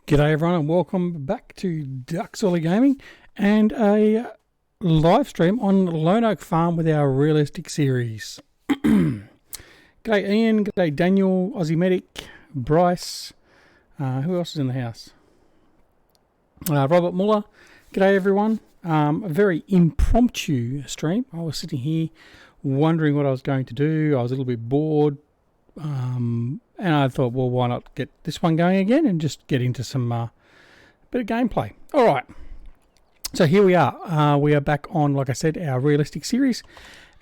G'day everyone and welcome back to DoughBoy Gaming and a live stream on Lone Oak Farm with our realistic series. G'day Ian, g'day Daniel, Aussie Medic, Bryce, who else is in the house? Robert Muller, g'day everyone. A very impromptu stream. I was sitting here wondering what I was going to do. I was a little bit bored. And I thought, well, why not get this one going again and just get into some bit of gameplay. All right. So here we are. We are back on, like I said, our realistic series.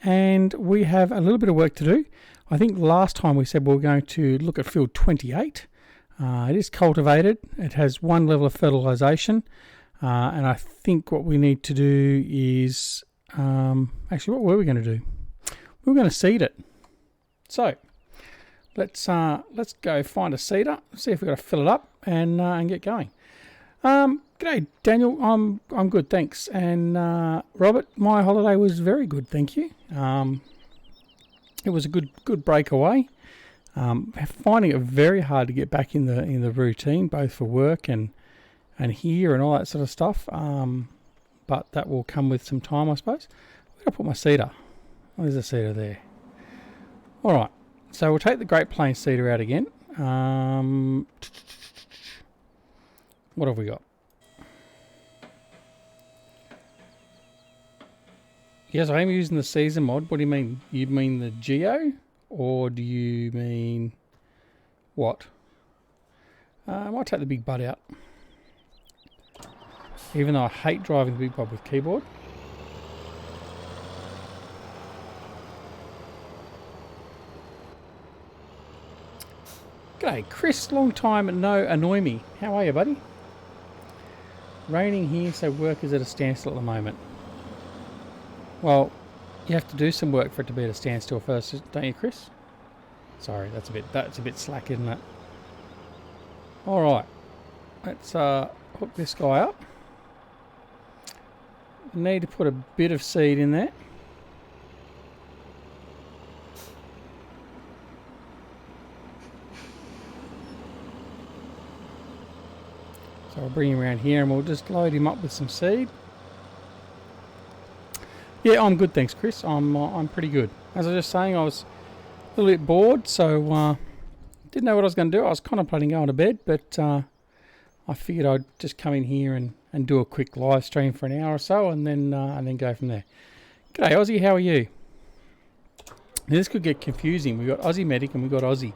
And we have a little bit of work to do. I think last time we said we were going to look at field 28. It is cultivated. It has one level of fertilization. And I think what we need to do is... actually, what were we going to do? We were going to seed it. So... Let's go find a seeder, see if we've got to fill it up and get going. G'day Daniel, I'm good, thanks. And Robert, my holiday was very good, thank you. It was a good breakaway. Finding it very hard to get back in the routine, both for work and here and all that sort of stuff. But that will come with some time, I suppose. Where did I put my seeder? Oh, there's a seeder there. All right. So we'll take the Great Plains seeder out again. What have we got? Yes, I am using the season mod. What do you mean? You mean the Geo? Or do you mean what? I might take the big bud out. Even though I hate driving the big bud with keyboard. G'day, Chris, long time no annoy me. How are you, buddy? Raining here, so work is at a standstill at the moment. Well, you have to do some work for it to be at a standstill first, don't you, Chris? Sorry, that's a bit slack, isn't it? All right, let's hook this guy up. Need to put a bit of seed in there. So I'll bring him around here and we'll just load him up with some seed. Yeah, I'm good, thanks, Chris. I'm pretty good. As I was just saying, I was a little bit bored, so didn't know what I was going to do. I was contemplating going to bed, but I figured I'd just come in here and do a quick live stream for an hour or so, and then go from there. G'day, Aussie. How are you? Now, this could get confusing. We've got Aussie Medic and we've got Aussie.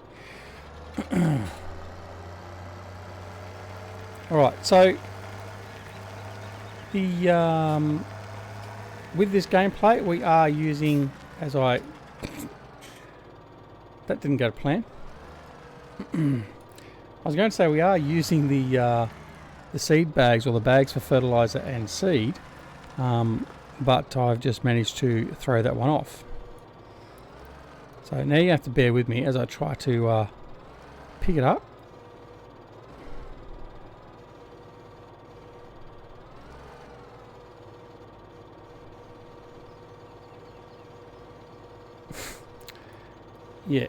Alright, so the with this gameplay we are using, that didn't go to plan. I was going to say we are using the seed bags, or the bags for fertilizer and seed, but I've just managed to throw that one off. So now you have to bear with me as I try to pick it up. Yeah.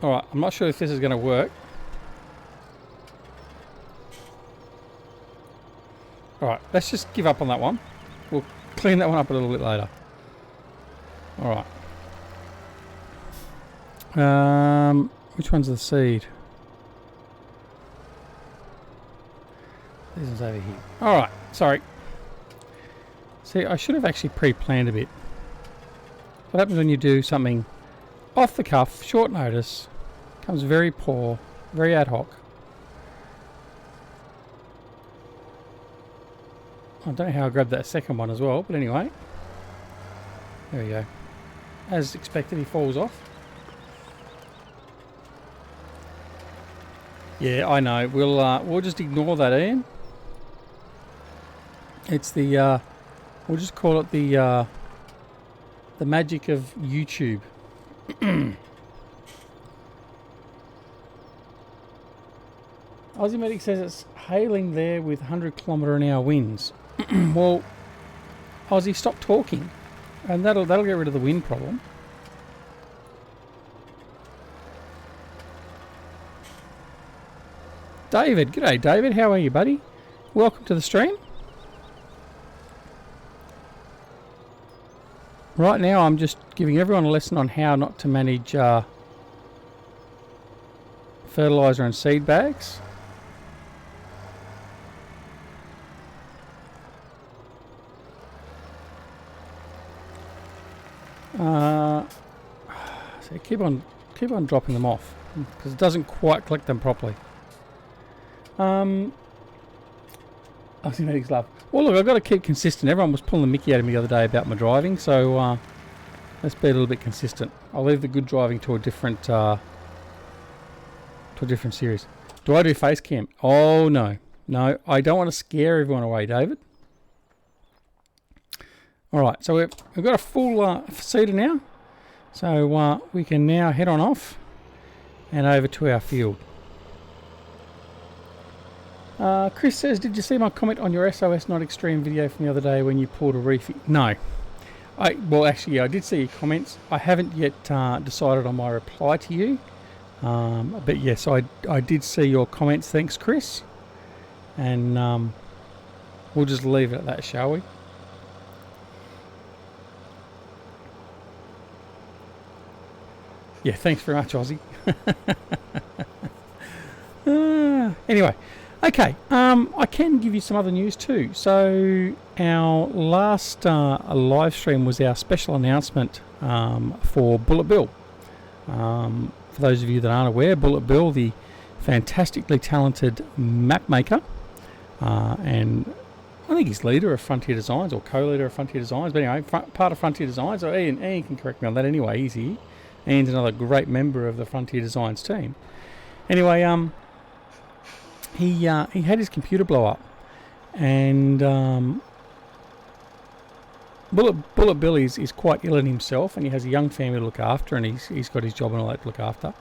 Alright, I'm not sure if this is going to work. Alright, let's just give up on that one. We'll clean that one up a little bit later. Alright. Which one's the seed? This one's over here. Alright, sorry. See, I should have actually pre-planned a bit. What happens when you do something off the cuff, short notice, comes very poor, very ad hoc. I don't know how I grabbed that second one as well, but anyway. There we go. As expected, he falls off. Yeah, I know. We'll just ignore that, Ian. It's the we'll just call it the magic of YouTube. Aussie Medic says it's hailing there with 100km/h winds. Well, Aussie, stop talking, and that'll get rid of the wind problem. David. G'day, David. How are you, buddy? Welcome to the stream. Right now, I'm just giving everyone a lesson on how not to manage fertilizer and seed bags. So keep on dropping them off because it doesn't quite collect them properly. Cosmetics love. Well, look, I've got to keep consistent. Everyone was pulling the mickey out of me the other day about my driving, so let's be a little bit consistent. I'll leave the good driving to a different series. Do I do face cam? Oh no, I don't want to scare everyone away, David. All right, so we've got a full seeder now, so we can now head on off and over to our field. Chris says, did you see my comment on your SOS Not Extreme video from the other day when you pulled a reef? No. Well, actually, I did see your comments. I haven't yet decided on my reply to you. But yes, I did see your comments. Thanks, Chris. And we'll just leave it at that, shall we? Yeah, thanks very much, Aussie. Anyway, okay, I can give you some other news too. So our last live stream was our special announcement for Bullet Bill. For those of you that aren't aware, Bullet Bill, the fantastically talented map maker, and I think he's leader of Frontier Designs or co-leader of Frontier Designs, but anyway, part of Frontier Designs. So Ian can correct me on that anyway, he's here. Ian's another great member of the Frontier Designs team. Anyway, he had his computer blow up, and Bullet Bill is quite ill in himself, and he has a young family to look after, and he's got his job and all that to look after.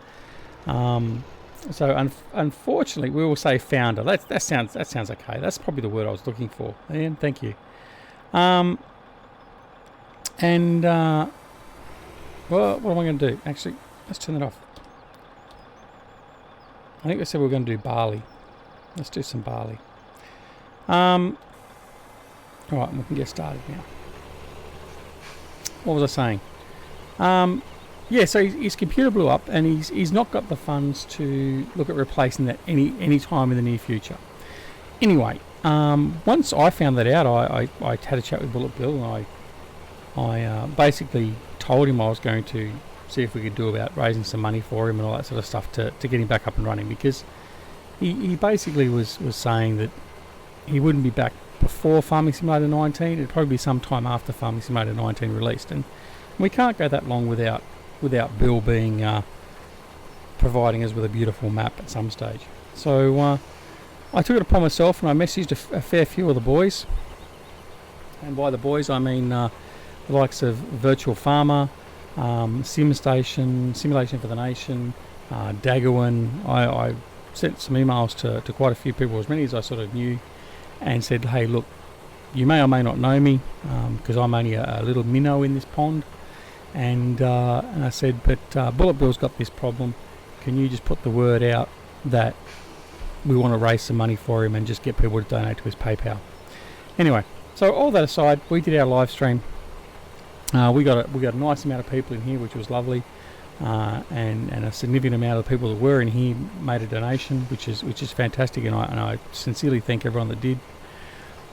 So unfortunately, we will say founder. That sounds okay. That's probably the word I was looking for. Ian, thank you. Well, what am I going to do? Actually, let's turn it off. I think we said we were going to do barley. Let's do some barley. Alright, we can get started now. What was I saying? Yeah, so his computer blew up, and he's not got the funds to look at replacing that any time in the near future. Anyway, once I found that out, I had a chat with Bullet Bill, and I basically told him I was going to see if we could do about raising some money for him and all that sort of stuff to get him back up and running, because he basically was saying that he wouldn't be back before Farming Simulator 19. It'd probably be some time after Farming Simulator 19 released, and we can't go that long without Bill being providing us with a beautiful map at some stage. So I took it upon myself, and I messaged a fair few of the boys, and by the boys I mean the likes of Virtual Farmer, Simulation for the Nation, Daggerwin. I sent some emails to quite a few people, as many as I sort of knew, and said, hey, look, you may or may not know me, because I'm only a little minnow in this pond, and I said, but Bullet Bill's got this problem. Can you just put the word out that we want to raise some money for him and just get people to donate to his PayPal? Anyway, so all that aside, we did our live stream. We got a nice amount of people in here, which was lovely, and a significant amount of the people that were in here made a donation, which is fantastic, and I sincerely thank everyone that did.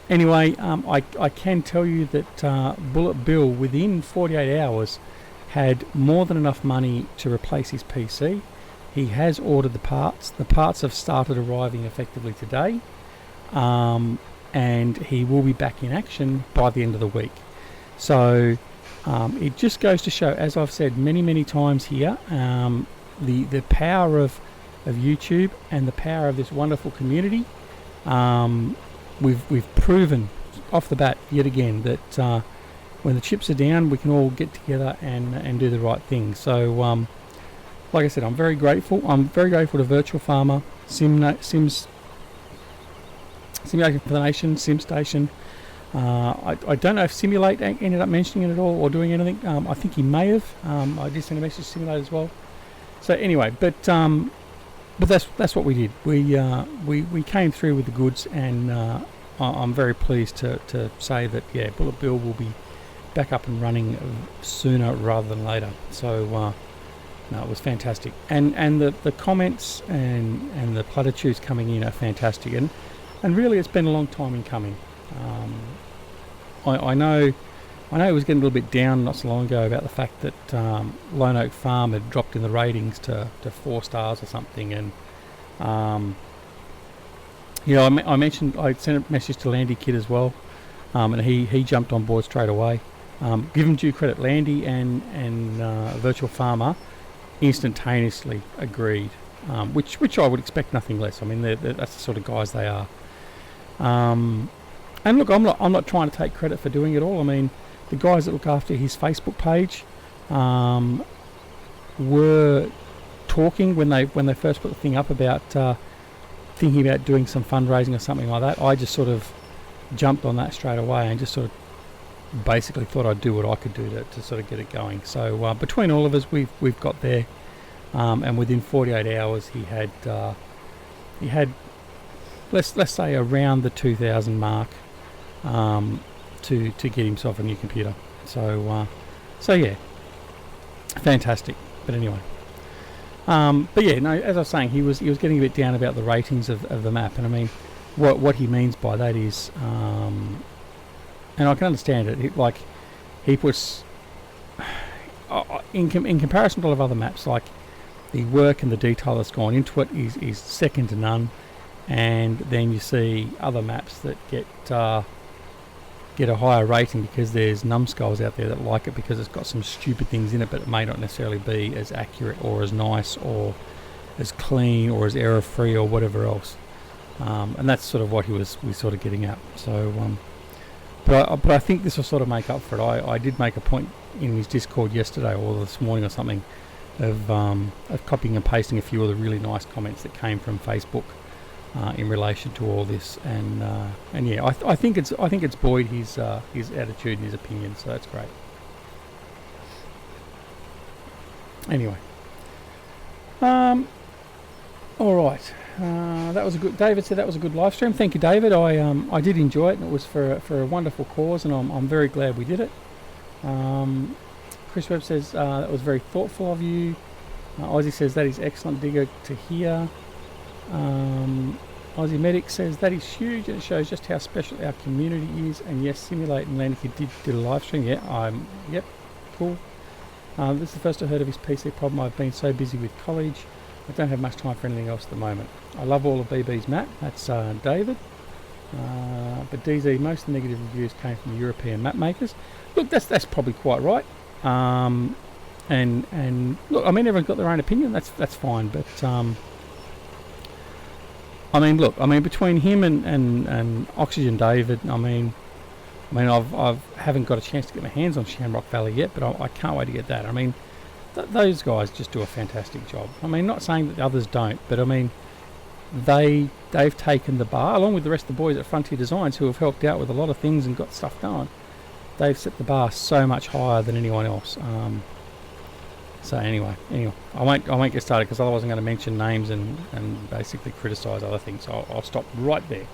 Anyway, I can tell you that Bullet Bill within 48 hours had more than enough money to replace his PC. He has ordered the parts. The parts have started arriving effectively today, and he will be back in action by the end of the week. So it just goes to show, as I've said many times here, the power of YouTube and the power of this wonderful community. We've proven off the bat yet again that when the chips are down, we can all get together and do the right thing. So like I said, I'm very grateful. I'm very grateful to Virtual Farmer, Simulation for the Nation, SimStation. I don't know if Simulate ended up mentioning it at all or doing anything. I think he may have. I did send a message to Simulate as well. So anyway, but but that's what we did. We came through with the goods, and I'm very pleased to say that Bullet Bill will be back up and running sooner rather than later. So no, it was fantastic, and the comments and the platitudes coming in are fantastic, and really it's been a long time in coming. I know it was getting a little bit down not so long ago about the fact that Lone Oak Farm had dropped in the ratings to 4 stars or something, and I mentioned, I sent a message to Landy Kid as well, and he jumped on board straight away. Give him due credit, Landy and Virtual Farmer instantaneously agreed, which I would expect nothing less. I mean, that's the sort of guys they are. And look, I'm not trying to take credit for doing it all. I mean, the guys that look after his Facebook page were talking when they first put the thing up about thinking about doing some fundraising or something like that. I just sort of jumped on that straight away and just sort of basically thought I'd do what I could do to sort of get it going. So between all of us, we've got there, and within 48 hours he had let's say around the 2,000 mark to get himself a new computer. So yeah, fantastic. But anyway, but yeah, no, as I was saying, he was getting a bit down about the ratings of the map, and I mean, what he means by that is, and I can understand it. He puts in comparison to a lot of other maps, like the work and the detail that's gone into it is second to none. And then you see other maps that get a higher rating because there's numbskulls out there that like it because it's got some stupid things in it, but it may not necessarily be as accurate or as nice or as clean or as error free or whatever else. And that's sort of what we sort of getting at. So, but I think this will sort of make up for it. I did make a point in his Discord yesterday or this morning or something of copying and pasting a few of the really nice comments that came from Facebook in relation to all this, and yeah, I think it's buoyed his attitude and his opinion, so that's great. Anyway, all right. That was a good. David said that was a good live stream. Thank you, David. I did enjoy it, and it was for a wonderful cause, and I'm very glad we did it. Chris Webb says that was very thoughtful of you. Ozzy says that is excellent, Digger, to hear. Aussie Medic says that is huge, and it shows just how special our community is. And yes, Simulate and Landy did a live stream. Yeah, yep, cool. This is the first I heard of his PC problem. I've been so busy with college, I don't have much time for anything else at the moment. I love all of BB's map. That's David. But DZ, most of the negative reviews came from European map makers. Look, that's probably quite right. And look, I mean, everyone's got their own opinion. That's fine. But I mean, look, between him and Oxygen David, I haven't got a chance to get my hands on Shamrock Valley yet, but I can't wait to get that. I mean, those guys just do a fantastic job. I mean, not saying that the others don't, but I mean, they've taken the bar, along with the rest of the boys at Frontier Designs, who have helped out with a lot of things and got stuff done. They've set the bar so much higher than anyone else. So anyway, I won't get started because otherwise I'm going to mention names and basically criticise other things. So I'll stop right there.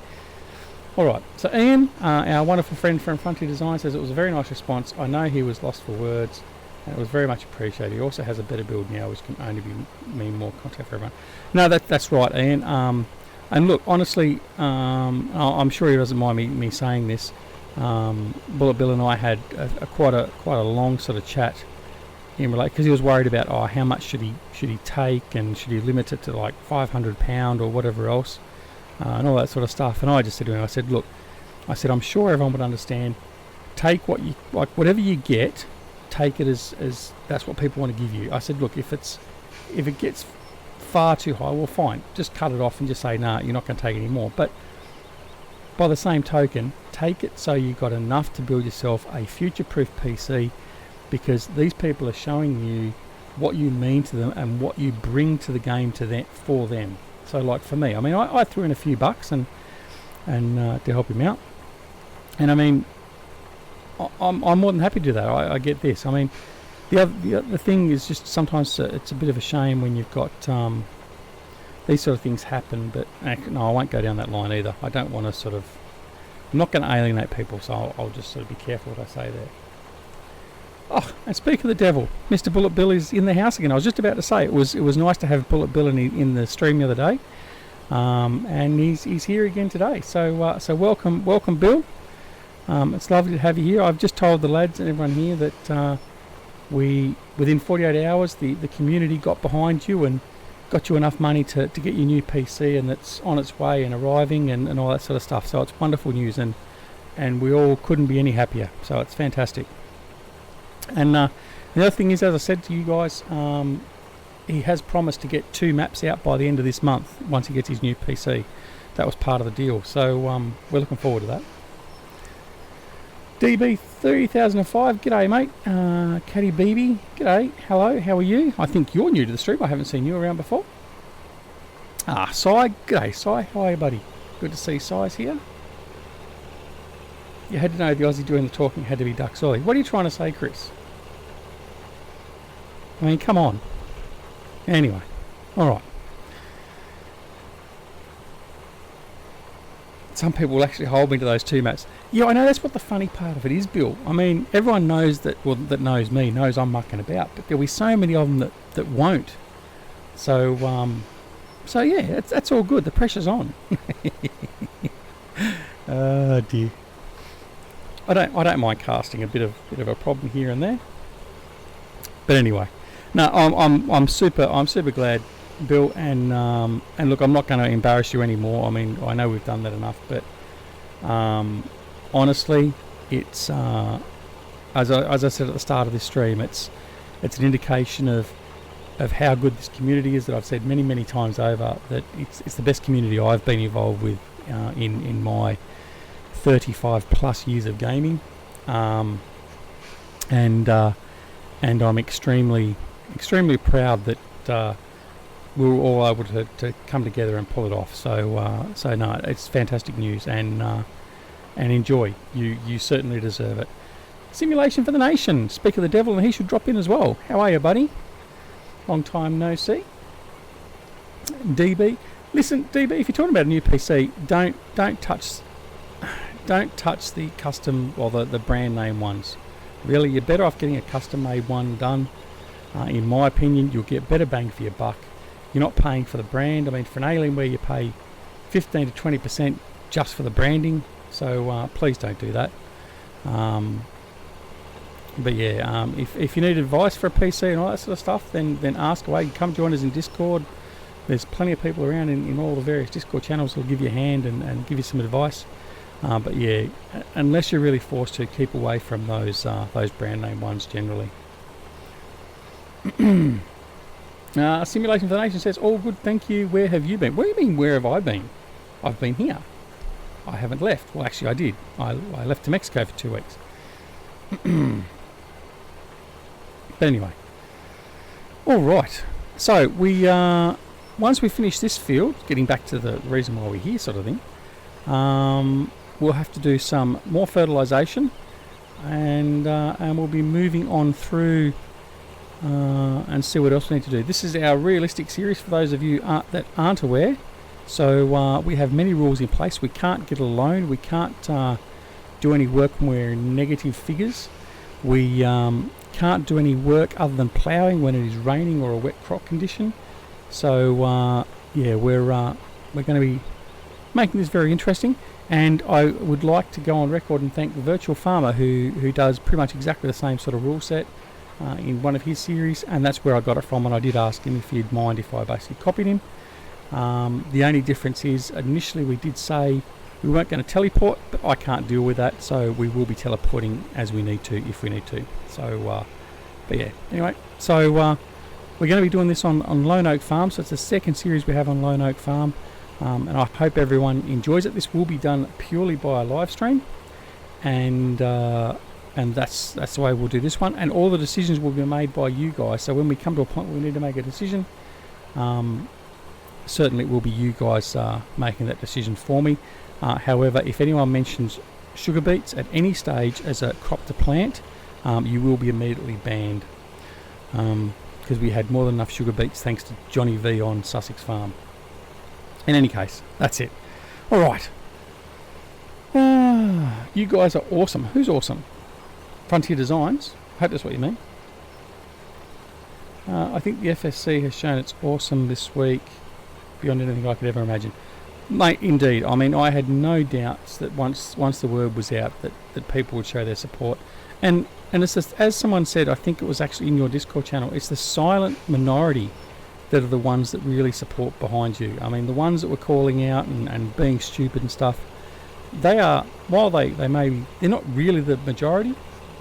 All right. So Ian, our wonderful friend from Frontier Design, says it was a very nice response. I know he was lost for words, and it was very much appreciated. He also has a better build now, which can only mean more content for everyone. No, that's right, Ian. And look, honestly, I'm sure he doesn't mind me saying this. Bullet Bill and I had quite a long sort of chat in relation, because he was worried about how much should he take, and should he limit it to like £500 or whatever else, and all that sort of stuff. And I just said to him, I said, I'm sure everyone would understand. Take what you like, whatever you get, take it as that's what people want to give you. I said, look, if it gets far too high, well, fine, just cut it off and just say, nah, you're not going to take any more. But by the same token, take it so you got enough to build yourself a future-proof PC, because these people are showing you what you mean to them and what you bring to the game for them. So like for me, I threw in a few bucks and to help him out, and I'm more than happy to do that. I get this. The other thing is just sometimes it's a bit of a shame when you've got these sort of things happen. But no, I won't go down that line either. I don't want to I'm not going to alienate people, so I'll just sort of be careful what I say there. Oh, and speak of the devil, Mr. Bullet Bill is in the house again. I was just about to say it was nice to have Bullet Bill in the stream the other day, and he's here again today. So welcome Bill. It's lovely to have you here. I've just told the lads and everyone here that within 48 hours the community got behind you and got you enough money to get your new PC, and it's on its way and arriving and all that sort of stuff. So it's wonderful news, and we all couldn't be any happier. So it's fantastic. And the other thing is, as I said to you guys, he has promised to get 2 maps out by the end of this month once he gets his new PC. That was part of the deal. So we're looking forward to that. DB 3005, g'day mate. Caddy BB, g'day. Hello, how are you? I think you're new to the stream. I haven't seen you around before. Sai, g'day Sai. How are you, buddy? Good to see Sai's here. You had to know the Aussie doing the talking had to be Ducks Ollie. What are you trying to say, Chris? I mean, come on. Anyway, alright. Some people will actually hold me to those 2 maps. Yeah, I know that's what the funny part of it is, Bill. I mean, everyone knows that knows me, knows I'm mucking about, but there'll be so many of them that won't. So yeah, that's all good. The pressure's on. Oh dear. I don't mind casting a bit of a problem here and there. But anyway, no, I'm super glad, Bill, and look, I'm not going to embarrass you anymore. I mean, I know we've done that enough, but honestly, it's as I said at the start of this stream, it's an indication of how good this community is, that I've said many times over, that it's the best community I've been involved with in my 35 plus years of gaming, and I'm extremely proud that we were all able to come together and pull it off. So no, it's fantastic news, and enjoy. You certainly deserve it. Simulation for the Nation. Speak of the devil, and he should drop in as well. How are you, buddy? Long time no see. DB, listen, DB, if you're talking about a new PC, don't touch the custom or the brand name ones. Really, you're better off getting a custom made one done. In my opinion, you'll get better bang for your buck. You're not paying for the brand. I mean, for an Alienware, you pay 15 to 20% just for the branding. So please don't do that. But yeah, if you need advice for a PC and all that sort of stuff, then ask away. Come join us in Discord. There's plenty of people around in all the various Discord channels who'll give you a hand and give you some advice. But yeah, unless you're really forced to, keep away from those brand name ones generally. Simulation for the Nation says, all good, thank you. Where have you been? What do you mean, where have I been? I've been here. I haven't left. Well, actually, I did. I left to Mexico for 2 weeks. But anyway. All right. So, we once we finish this field, getting back to the reason why we're here sort of thing, we'll have to do some more fertilisation, and we'll be moving on through and see what else we need to do. This is our realistic series for those of you that aren't aware. So we have many rules in place. We can't get a loan. We can't do any work when we're in negative figures. We can't do any work other than ploughing when it is raining or a wet crop condition. So yeah, we're going to be making this very interesting. And I would like to go on record and thank the Virtual Farmer who does pretty much exactly the same sort of rule set in one of his series, and that's where I got it from, and I did ask him if he'd mind if I basically copied him. The only difference is initially we did say we weren't going to teleport, but I can't deal with that, so we will be teleporting as we need to, if we need to. So but yeah, anyway, so we're going to be doing this on Lone Oak Farm, so it's the second series we have on Lone Oak Farm. And I hope everyone enjoys it. This will be done purely by a live stream, and that's the way we'll do this one. And all the decisions will be made by you guys. So when we come to a point where we need to make a decision, certainly it will be you guys making that decision for me. However, if anyone mentions sugar beets at any stage as a crop to plant, you will be immediately banned, because we had more than enough sugar beets thanks to Johnny V on Sussex Farm. In any case, that's it. All right. You guys are awesome. Who's awesome? Frontier Designs. I hope that's what you mean. I think the FSC has shown it's awesome this week, beyond anything I could ever imagine. Mate, indeed. I mean, I had no doubts that once the word was out that people would show their support. And it's just, as someone said, I think it was actually in your Discord channel, it's the silent minority that are the ones that really support behind you. I mean, the ones that were calling out and being stupid and stuff, they are, while they're not really the majority,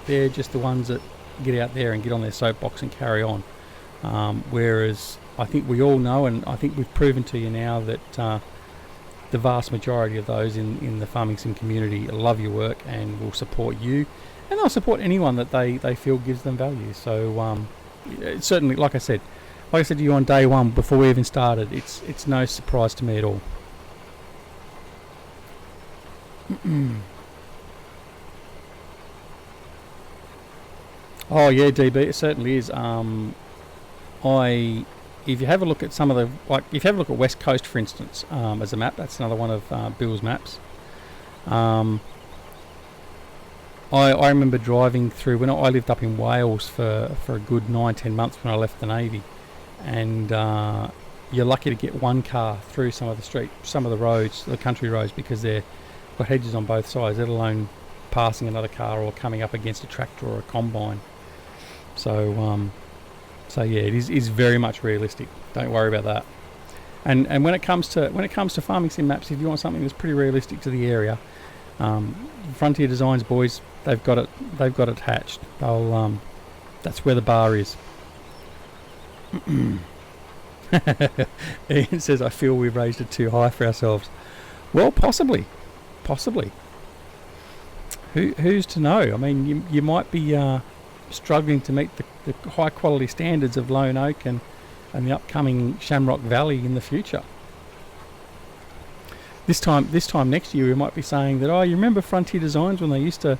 they're just the ones that get out there and get on their soapbox and carry on. Whereas I think we all know, and I think we've proven to you now, that the vast majority of those in the farming sim community love your work and will support you, and they'll support anyone that they feel gives them value. So certainly, like I said to you on day one before we even started, it's no surprise to me at all. Oh yeah, DB, it certainly is. If you have a look at some of the, if you have a look at West Coast, for instance, as a map, that's another one of Bill's maps. I remember driving through when I lived up in Wales for a good 9-10 months when I left the Navy, and you're lucky to get one car through some of the roads, the country roads, because they've got hedges on both sides, let alone passing another car or coming up against a tractor or a combine. So yeah, it is very much realistic. Don't worry about that. And when it comes to farming sim maps, if you want something that's pretty realistic to the area, Frontier Designs boys, they've got it hatched. They'll that's where the bar is. Ian says, I feel we've raised it too high for ourselves. Well, possibly. Who's to know? I mean, you might be struggling to meet the high quality standards of Lone Oak and the upcoming Shamrock Valley in the future. This time next year we might be saying that, oh, you remember Frontier Designs when they used to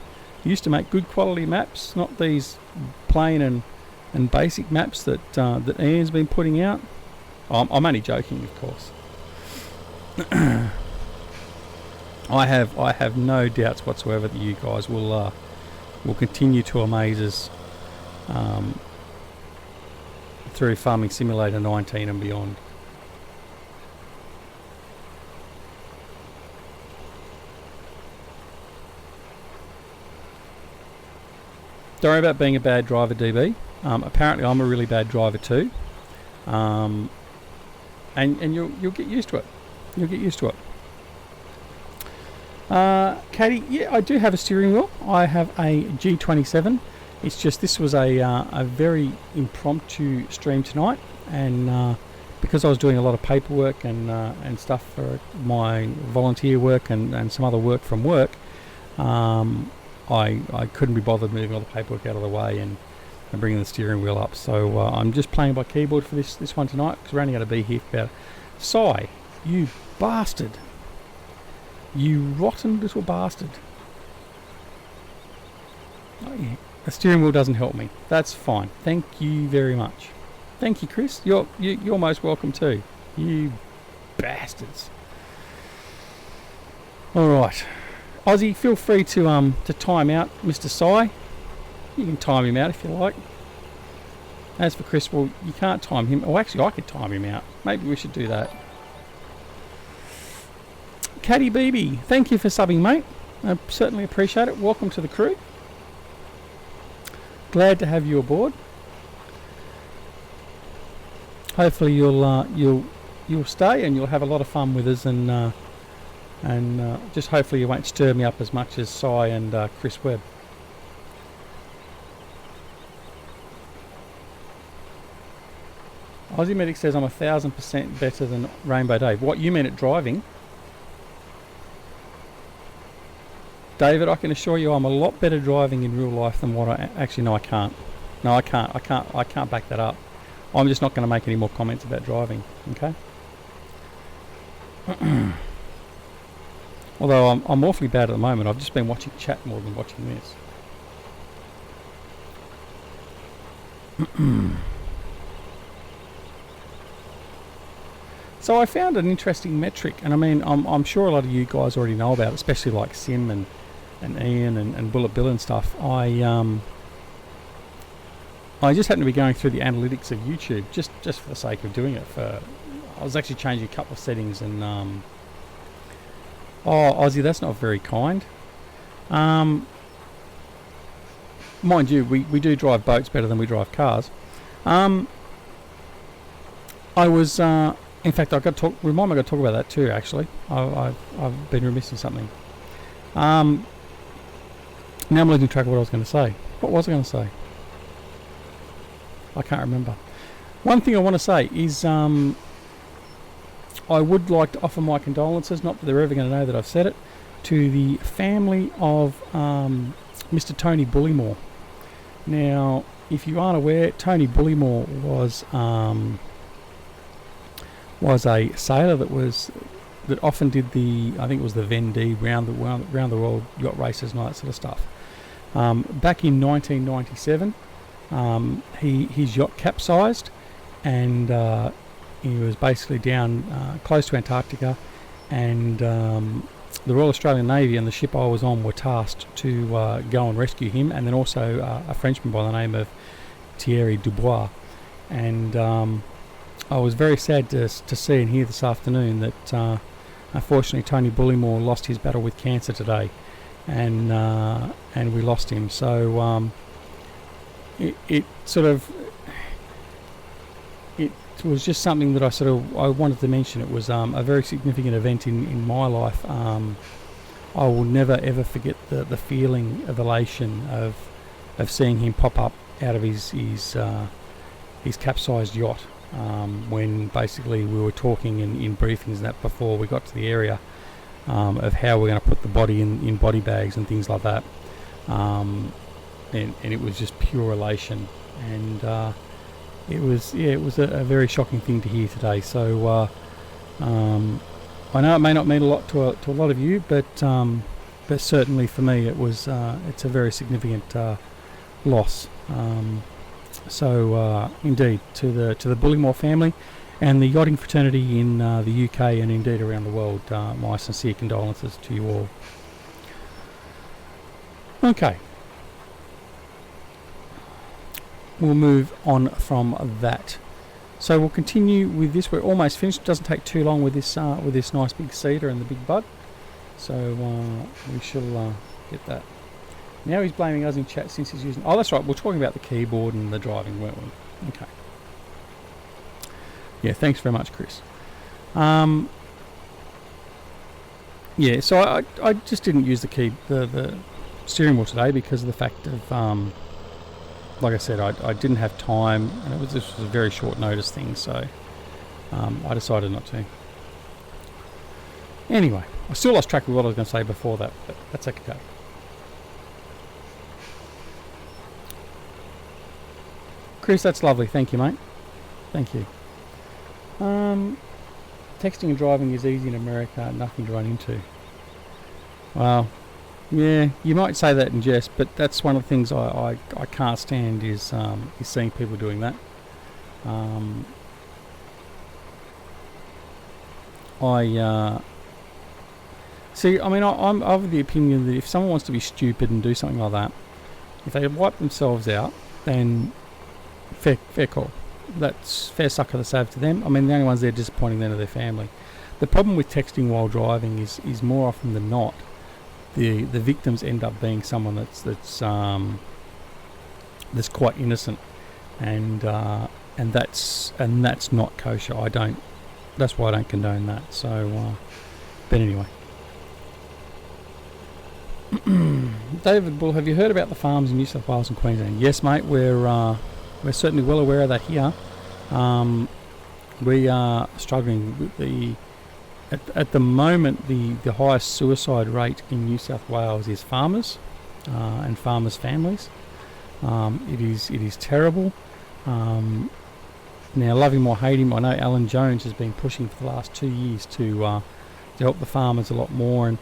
make good quality maps, not these plain and basic maps that Ian's been putting out. I'm only joking, of course. I have no doubts whatsoever that you guys will continue to amaze us through Farming Simulator 19 and beyond. Don't worry about being a bad driver, DB. Apparently I'm a really bad driver too. And you'll get used to it. You'll get used to it. Katie, yeah, I do have a steering wheel. I have a G27. It's just this was a very impromptu stream tonight, and because I was doing a lot of paperwork and stuff for my volunteer work and some other work from work, I couldn't be bothered moving all the paperwork out of the way and bringing the steering wheel up. So I'm just playing by keyboard for this one tonight, because we're only going to be here for about... Sigh, you bastard. You rotten little bastard. Oh, yeah. The steering wheel doesn't help me. That's fine. Thank you very much. Thank you, Chris. You're most welcome too. You bastards. All right, Ozzy, feel free to time out Mr. Sai. You can time him out if you like. As for Chris, well, you can't time him. Oh, actually, I could time him out. Maybe we should do that. Caddy BB, thank you for subbing, mate. I certainly appreciate it. Welcome to the crew. Glad to have you aboard. Hopefully you'll stay and you'll have a lot of fun with us, and just hopefully you won't stir me up as much as Sai and Chris Webb. Aussie Medic says I'm 1,000% better than Rainbow Dave. What, you mean at driving? David, I can assure you I'm a lot better driving in real life than what I... Actually, no, I can't. No, I can't back that up. I'm just not going to make any more comments about driving, okay? Although I'm awfully bad at the moment. I've just been watching chat more than watching this. So I found an interesting metric, and I mean, I'm sure a lot of you guys already know about it, especially like Sim and Ian and Bullet Bill and stuff. I just happened to be going through the analytics of YouTube just for the sake of doing it. I was actually changing a couple of settings, and Aussie, that's not very kind. Mind you, we do drive boats better than we drive cars. I was, in fact, I got to talk about that too. Actually, I've been remiss in something. Now I'm losing track of what I was going to say. What was I going to say? I can't remember. One thing I want to say is I would like to offer my condolences, not that they're ever going to know that I've said it, to the family of Mr. Tony Bullymore. Now, if you aren't aware, Tony Bullymore was a sailor that often did I think it was the Vendée round the world yacht races and all that sort of stuff. Back in 1997, his yacht capsized, and he was basically down close to Antarctica, and the Royal Australian Navy and the ship I was on were tasked to go and rescue him, and then also a Frenchman by the name of Thierry Dubois. And I was very sad to see and hear this afternoon that unfortunately Tony Bullymore lost his battle with cancer today, and we lost him. So it was just something that I wanted to mention. It was a very significant event in my life. I will never ever forget the feeling of elation of seeing him pop up out of his capsized yacht, when basically we were talking in briefings and that before we got to the area, of how we're going to put the body in body bags and things like that, and it was just pure elation, and it was a very shocking thing to hear today. So I know it may not mean a lot to a lot of you, but certainly for me it's a very significant loss. So indeed, to the Bullymore family and the yachting fraternity in the UK and indeed around the world, my sincere condolences to you all. Okay, we'll move on from that. So we'll continue with this. We're almost finished. It doesn't take too long with this nice big cedar and the big bud. So we shall get that. Now he's blaming us in chat since he's using... Oh, that's right. We're talking about the keyboard and the driving, weren't we? Okay. Yeah, thanks very much, Chris. Yeah, so I just didn't use the steering wheel today because of the fact of... like I said, I didn't have time, and this was a very short notice thing, so I decided not to. Anyway, I still lost track of what I was going to say before that, but that's okay. Chris, that's lovely. Thank you, mate. Thank you. Texting and driving is easy in America, nothing to run into. Well, yeah, you might say that in jest, but that's one of the things I can't stand is seeing people doing that. See, I mean, I'm of the opinion that if someone wants to be stupid and do something like that, if they wipe themselves out, then fair call. That's fair suck of the sav to them. I mean, the only ones they're disappointing then are their family. The problem with texting while driving is more often than not, the victims end up being someone that's quite innocent, and that's not kosher. That's why I don't condone that. So, but anyway. David Bull, have you heard about the farms in New South Wales and Queensland? Yes, mate, we're certainly well aware of that here. We are struggling with at the moment the highest suicide rate in New South Wales is farmers and farmers' families. It is terrible. Now, love him or hate him, I know Alan Jones has been pushing for the last 2 years to help the farmers a lot more, and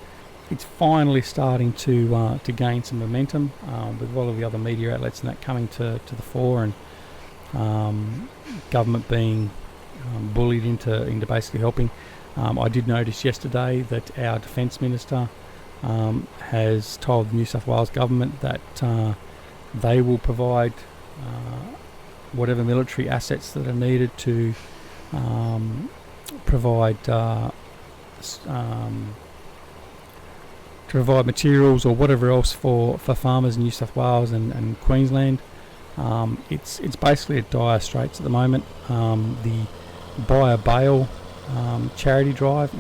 it's finally starting to gain some momentum with a lot of the other media outlets and that coming to the fore, and government being bullied into basically helping. I did notice yesterday that our Defence Minister has told the New South Wales government that they will provide whatever military assets that are needed to provide materials or whatever else for farmers in New South Wales and Queensland. It's basically at dire straits at the moment. The Buy a Bale charity drive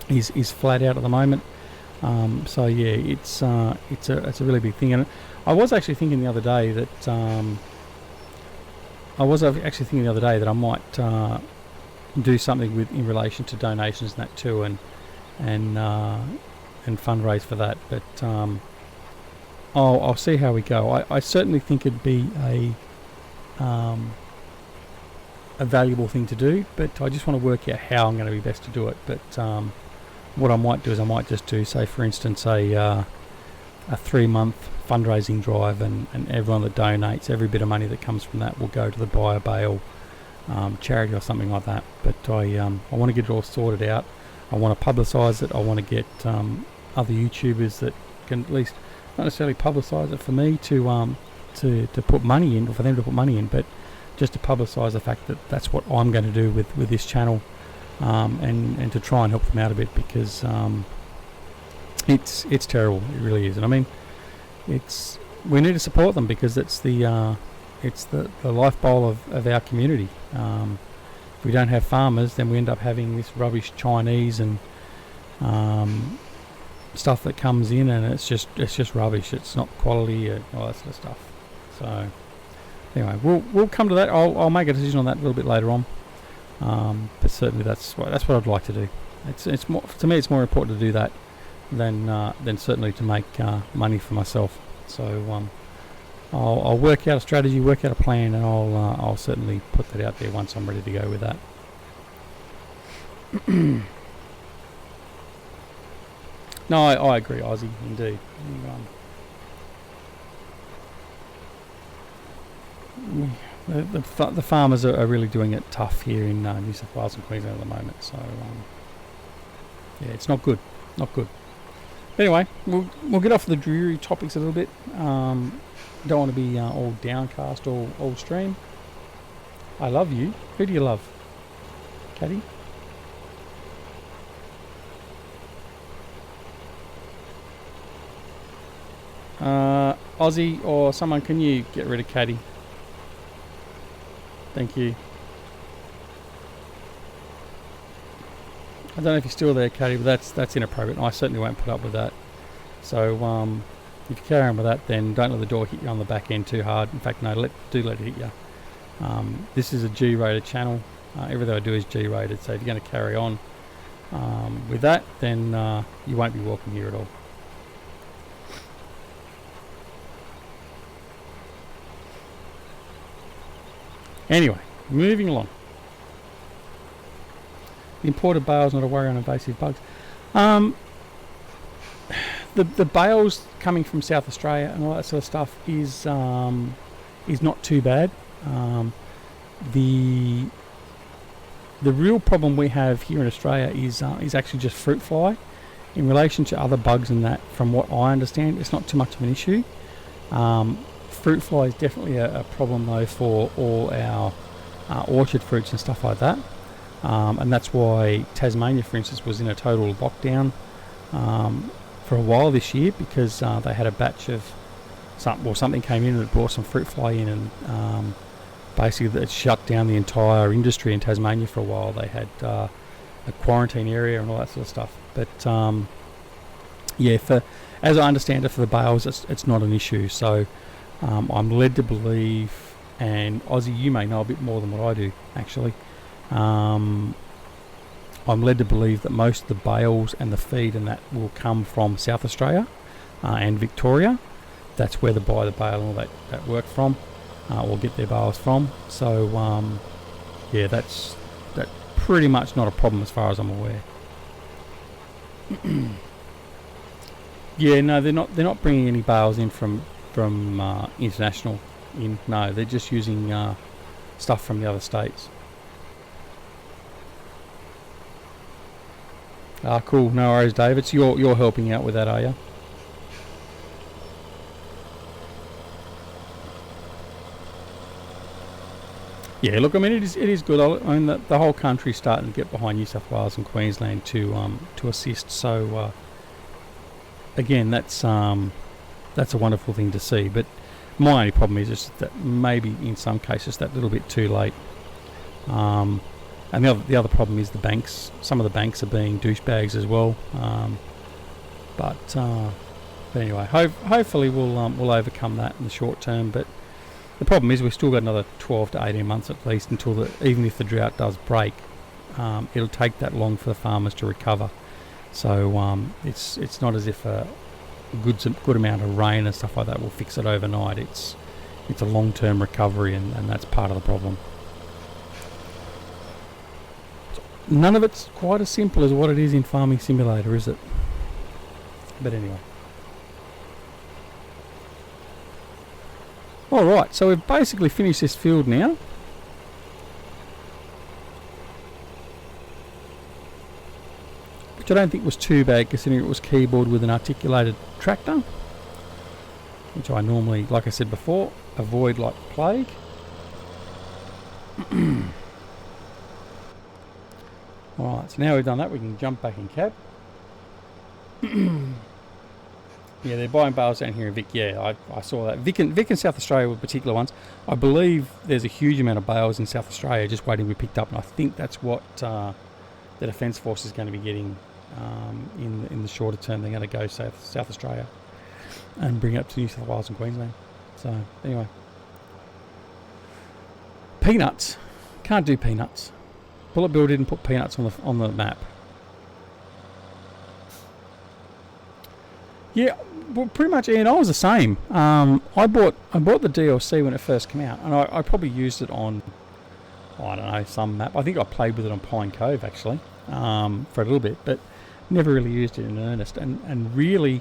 is flat out at the moment. So yeah, it's a really big thing. And I was actually thinking the other day that I might do something in relation to donations and that too, and fundraise for that. But I'll see how we go. I certainly think it'd be a valuable thing to do, but I just want to work out how I'm going to be best to do it. But what I might do is I might just do, say for instance, a 3-month fundraising drive, and everyone that donates, every bit of money that comes from that will go to the Buy a Bale charity or something like that. But I want to get it all sorted out. I want to publicise it. I want to get other YouTubers that can at least not necessarily publicise it for me to put money in, or for them to put money in, but just to publicise the fact that that's what I'm going to do with this channel, and to try and help them out a bit, because it's terrible. It really is. And I mean, we need to support them, because it's the life bowl of our community. If we don't have farmers, then we end up having this rubbish Chinese and stuff that comes in, and it's just rubbish. It's not quality and all that sort of stuff. So anyway, we'll come to that. I'll make a decision on that a little bit later on. But certainly that's what I'd like to do. It's more, to me, it's more important to do that than certainly to make money for myself. So I'll work out a strategy, work out a plan, and I'll certainly put that out there once I'm ready to go with that. No, I agree, Ozzy, indeed. The farmers are really doing it tough here in New South Wales and Queensland at the moment. So yeah, it's not good, not good. But anyway, we'll get off the dreary topics a little bit. Don't want to be all downcast all stream. I love you. Who do you love? Caddy? Ozzy or someone, can you get rid of Caddy? Thank you. I don't know if you're still there, Caddy, but that's inappropriate, and I certainly won't put up with that. So if you carry on with that, then don't let the door hit you on the back end too hard. In fact, no, do let it hit you. This is a G-rated channel. Everything I do is G-rated, so if you're going to carry on with that, then you won't be welcome here at all. Anyway, moving along. The imported bales, not a worry on invasive bugs. The bales coming from South Australia and all that sort of stuff is not too bad. The real problem we have here in Australia is actually just fruit fly. In relation to other bugs and that, from what I understand, it's not too much of an issue. Fruit fly is definitely a problem though for all our orchard fruits and stuff like that, and that's why Tasmania, for instance, was in a total lockdown for a while this year, because they had a batch of something came in and it brought some fruit fly in, and basically it shut down the entire industry in Tasmania for a while. They had a quarantine area and all that sort of stuff. But yeah, as I understand it, for the bales, it's not an issue. So I'm led to believe, and Ozzy, you may know a bit more than what I do actually, I'm led to believe that most of the bales and the feed and that will come from South Australia and Victoria. That's where the Buy the Bale and all that work from, or get their bales from. So yeah, that's pretty much not a problem as far as I'm aware. Yeah, no, they're not bringing any bales in from international in. No, they're just using stuff from the other states. Ah, cool. No worries, Dave. It's you're helping out with that, are you? Yeah, look, I mean, it is good. I mean, the whole country's starting to get behind New South Wales and Queensland to assist. So again, that's a wonderful thing to see. But my only problem is just that maybe in some cases that little bit too late. And the other problem is the banks. Some of the banks are being douchebags as well. But anyway, hopefully we'll overcome that in the short term. But the problem is we've still got another 12 to 18 months at least until even if the drought does break, it'll take that long for the farmers to recover. So it's not as if a good amount of rain and stuff like that will fix it overnight. It's a long-term recovery, and that's part of the problem. None of it's quite as simple as what it is in Farming Simulator, is it? But anyway. Alright, so we've basically finished this field now. Which I don't think was too bad considering it was keyboard with an articulated tractor. Which I normally, like I said before, avoid like the plague. Alright, so now we've done that, we can jump back in cab. Yeah, they're buying bales down here in Vic. Yeah, I saw that. Vic and South Australia were particular ones. I believe there's a huge amount of bales in South Australia just waiting to be picked up, and I think that's what the Defence Force is going to be getting in the shorter term. They're going to go South Australia and bring it up to New South Wales and Queensland. So, anyway. Peanuts. Can't do peanuts. Bullet Bill didn't put peanuts on the map. Yeah, well, pretty much, Ian. I was the same. I bought the DLC when it first came out, and I probably used it on, I don't know, some map. I think I played with it on Pine Cove actually for a little bit, but never really used it in earnest. And really,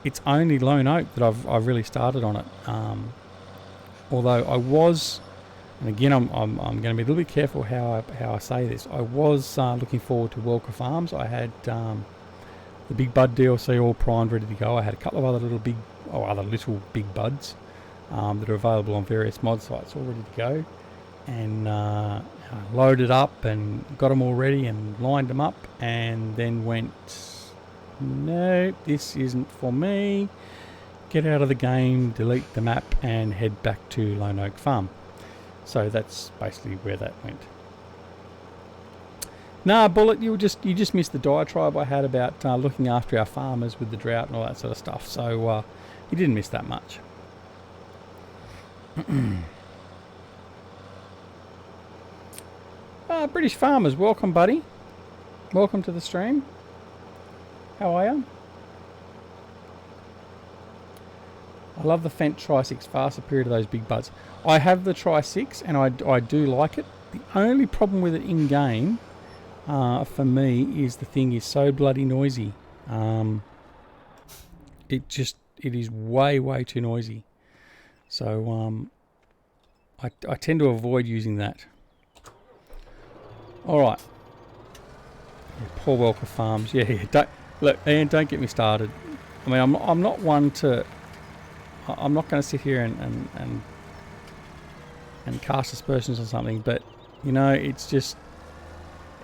it's only Lone Oak that I've really started on it. Although I was, and again, I'm going to be a little bit careful how I say this. I was looking forward to Welker Farms. I had the Big Bud DLC all primed, ready to go. I had a couple of other little big buds that are available on various mod sites all ready to go, and loaded up and got them all ready and lined them up, and then went, no, this isn't for me. Get out of the game, delete the map, and head back to Lone Oak Farm. So that's basically where that went. Nah, Bullet, you just missed the diatribe I had about looking after our farmers with the drought and all that sort of stuff. So you didn't miss that much. British Farmers, welcome, buddy. Welcome to the stream. How are you? I love the Fendt Tri-6, far superior to those big buds. I have the Tri-6 and I do like it. The only problem with it in game, for me, is the thing is so bloody noisy. It is way too noisy. So I tend to avoid using that. All right. Yeah, poor Welker Farms. Yeah. Look, Ian, don't get me started. I mean, I'm not one to. I'm not going to sit here and cast aspersions on something, but you know, it's just.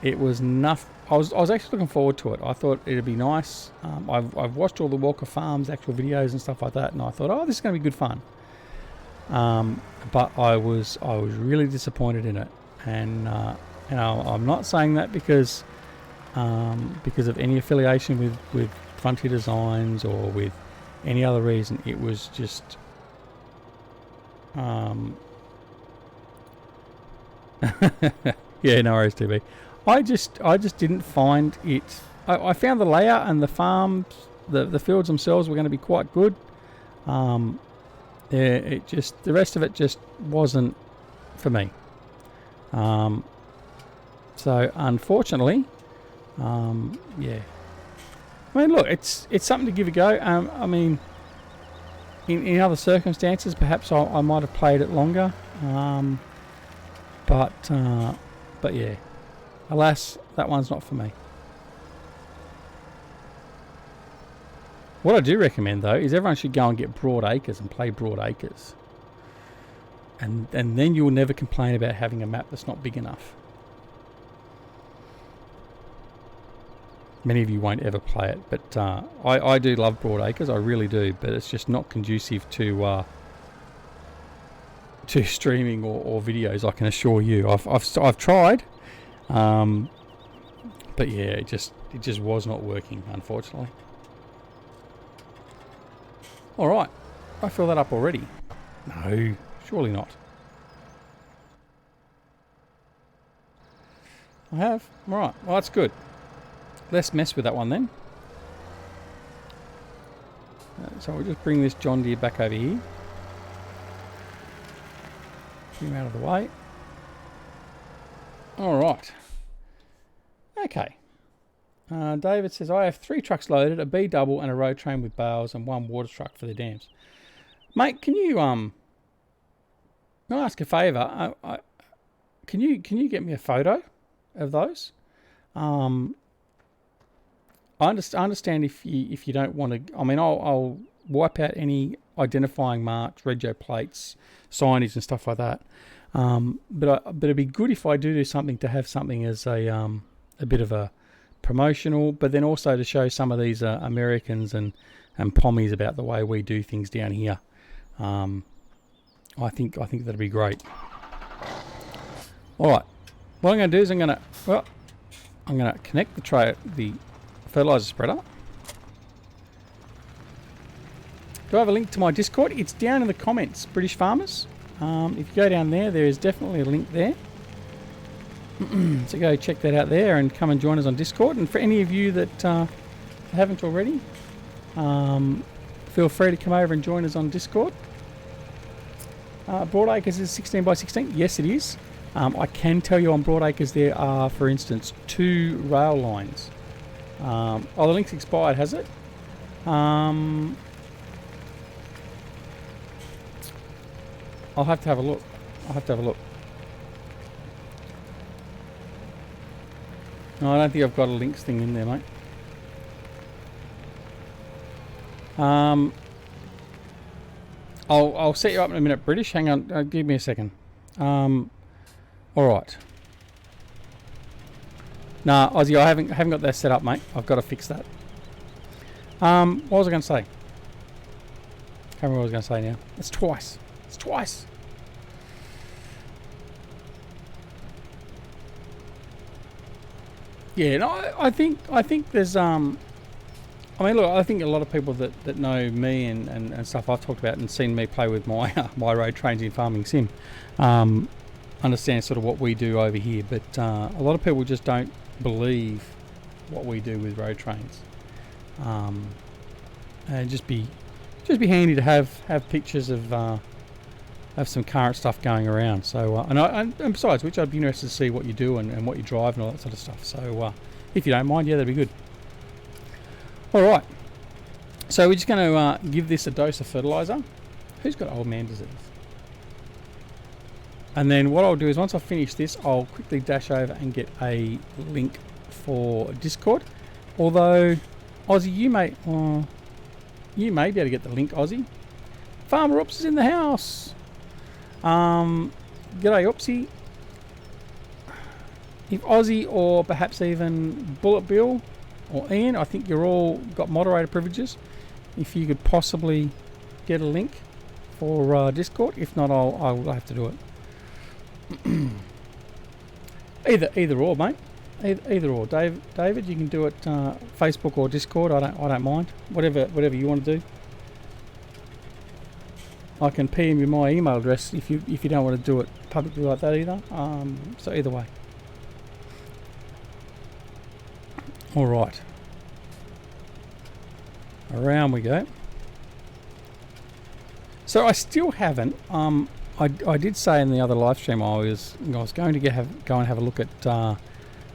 It was enough. I was actually looking forward to it. I thought it'd be nice. I've watched all the Welker Farms actual videos and stuff like that, and I thought, oh, this is going to be good fun. But I was really disappointed in it, and I'm not saying that because of any affiliation with Frontier Designs or with any other reason. It was just yeah, no worries, TB. I just didn't find it. I found the layout and the farms, the fields themselves were going to be quite good. The rest of it just wasn't for me. So unfortunately, yeah. I mean, look, it's something to give a go. I mean, in other circumstances, perhaps I might have played it longer. But yeah. Alas, that one's not for me. What I do recommend though is everyone should go and get broad acres and play broad acres. And then you'll never complain about having a map that's not big enough. Many of you won't ever play it, but I do love broad acres, I really do, but it's just not conducive to streaming or videos, I can assure you. I've tried, but yeah, it just was not working, unfortunately. All right, I fill that up already. No, surely not. I have. All right, well that's good. Let's mess with that one then. So we'll just bring this John Deere back over here. Get him out of the way. All right. Okay. David says, I have 3 trucks loaded, a B double and a road train with bales and 1 water truck for the dams. Mate, can you I'll ask a favour? Can you get me a photo of those? I understand if you don't want to. I mean, I'll wipe out any identifying marks, rego plates, signage and stuff like that. But it'd be good if I do something to have something as a bit of a promotional, but then also to show some of these Americans and pommies about the way we do things down here. I think that'd be great. All right, what I'm going to do is I'm going to connect the fertilizer spreader. Do I have a link to my Discord? It's down in the comments, British farmers. If you go down there, there is definitely a link there. So go check that out there and come and join us on Discord. And for any of you that haven't already, feel free to come over and join us on Discord. Broadacres is 16 by 16. Yes, it is. I can tell you on Broadacres there are, for instance, 2 rail lines. The link's expired, has it? I'll have to have a look. No, I don't think I've got a links thing in there, mate. I'll set you up in a minute, British. Hang on, give me a second. All right. Nah, Aussie, I haven't got that set up, mate. I've got to fix that. What was I going to say? Can't remember what I was going to say now. It's twice. Yeah, no, I think there's I mean, look, I think a lot of people that know me and stuff I've talked about and seen me play with my my road trains in Farming Sim understand sort of what we do over here, but a lot of people just don't believe what we do with road trains. And just be handy to have pictures of some current stuff going around. So and besides which, I'd be interested to see what you do and what you drive and all that sort of stuff. So if you don't mind, yeah, that'd be good. All right. So we're just going to give this a dose of fertilizer. Who's got old man disease? And then what I'll do is once I finish this, I'll quickly dash over and get a link for Discord. Although, Aussie, you may be able to get the link, Aussie. Farmer Ops is in the house. G'day, Opsy. If Aussie or perhaps even Bullet Bill or Ian, I think you're all got moderator privileges. If you could possibly get a link for Discord. If not, I'll have to do it. Either or, mate. Either or. David, you can do it Facebook or Discord. I don't mind. Whatever you want to do. I can PM you my email address if you don't want to do it publicly like that either. So either way. All right. Around we go. So I still haven't. I did say in the other live stream I was going to go and have a look at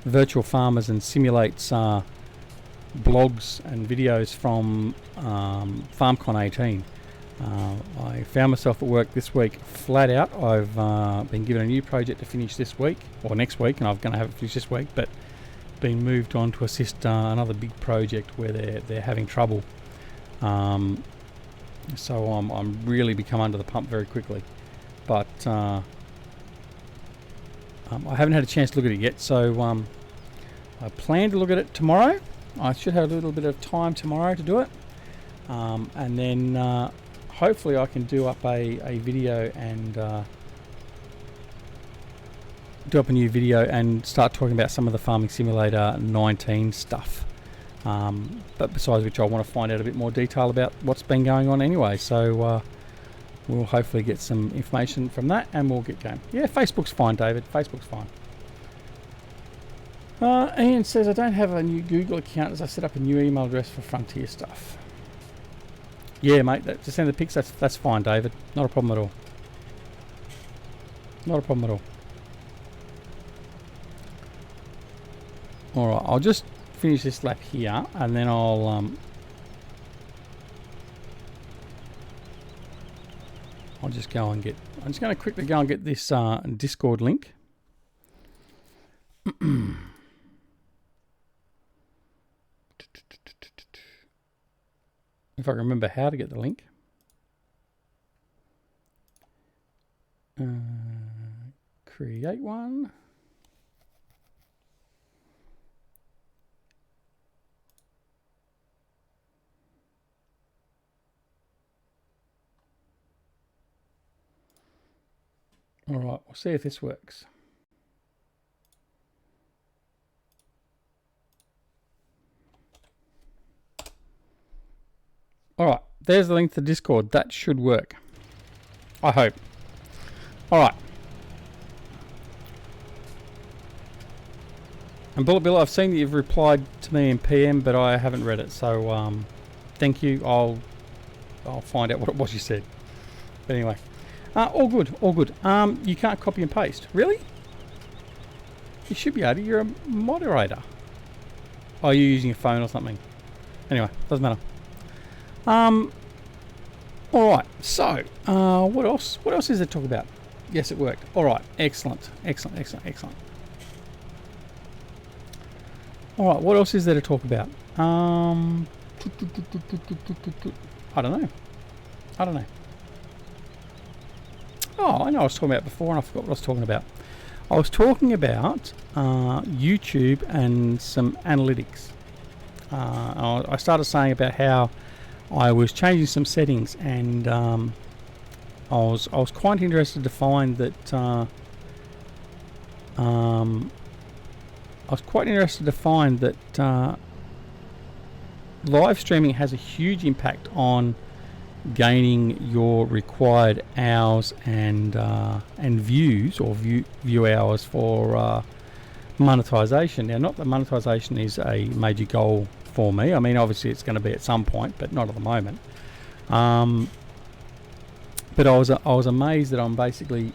virtual farmers and simulates blogs and videos from FarmCon 18. I found myself at work this week flat out. I've been given a new project to finish this week or next week, and I'm going to have it finished this week, but been moved on to assist another big project where they're having trouble So I'm really become under the pump very quickly. But I haven't had a chance to look at it yet, so I plan to look at it tomorrow. I should have a little bit of time tomorrow to do it, and then hopefully I can do up a video and do up a new video and start talking about some of the Farming Simulator 19 stuff. But besides which, I want to find out a bit more detail about what's been going on anyway. So we'll hopefully get some information from that and we'll get going. Yeah, Facebook's fine, David. Facebook's fine. Ian says, I don't have a new Google account as I set up a new email address for Frontier stuff. Yeah, mate, to send the pics, that's fine, David. Not a problem at all. Not a problem at all. Alright, I'll just finish this lap here and then I'll just go and get, I'm just going to quickly go and get this Discord link. If I can remember how to get the link. Create one. All right, we'll see if this works. All right, there's the link to Discord. That should work. I hope. All right. And Bullet Bill, I've seen that you've replied to me in PM, but I haven't read it. So thank you. I'll find out what it was you said. But anyway. All good, all good. You can't copy and paste. Really? You should be able to. You're a moderator. Oh, you're using a phone or something. Anyway, doesn't matter. Alright, so, what else? What else is there to talk about? Yes, it worked. Alright, excellent. Excellent, excellent, excellent. Alright, what else is there to talk about? I don't know. I don't know. Oh, I know what I was talking about before and I forgot what I was talking about. I was talking about YouTube and some analytics. I started saying about how I was changing some settings, and I was quite interested to find that live streaming has a huge impact on gaining your required hours and views or view hours for monetization. Now, not that monetization is a major goal for me. I mean, obviously it's going to be at some point, but not at the moment. But I was amazed that I'm basically,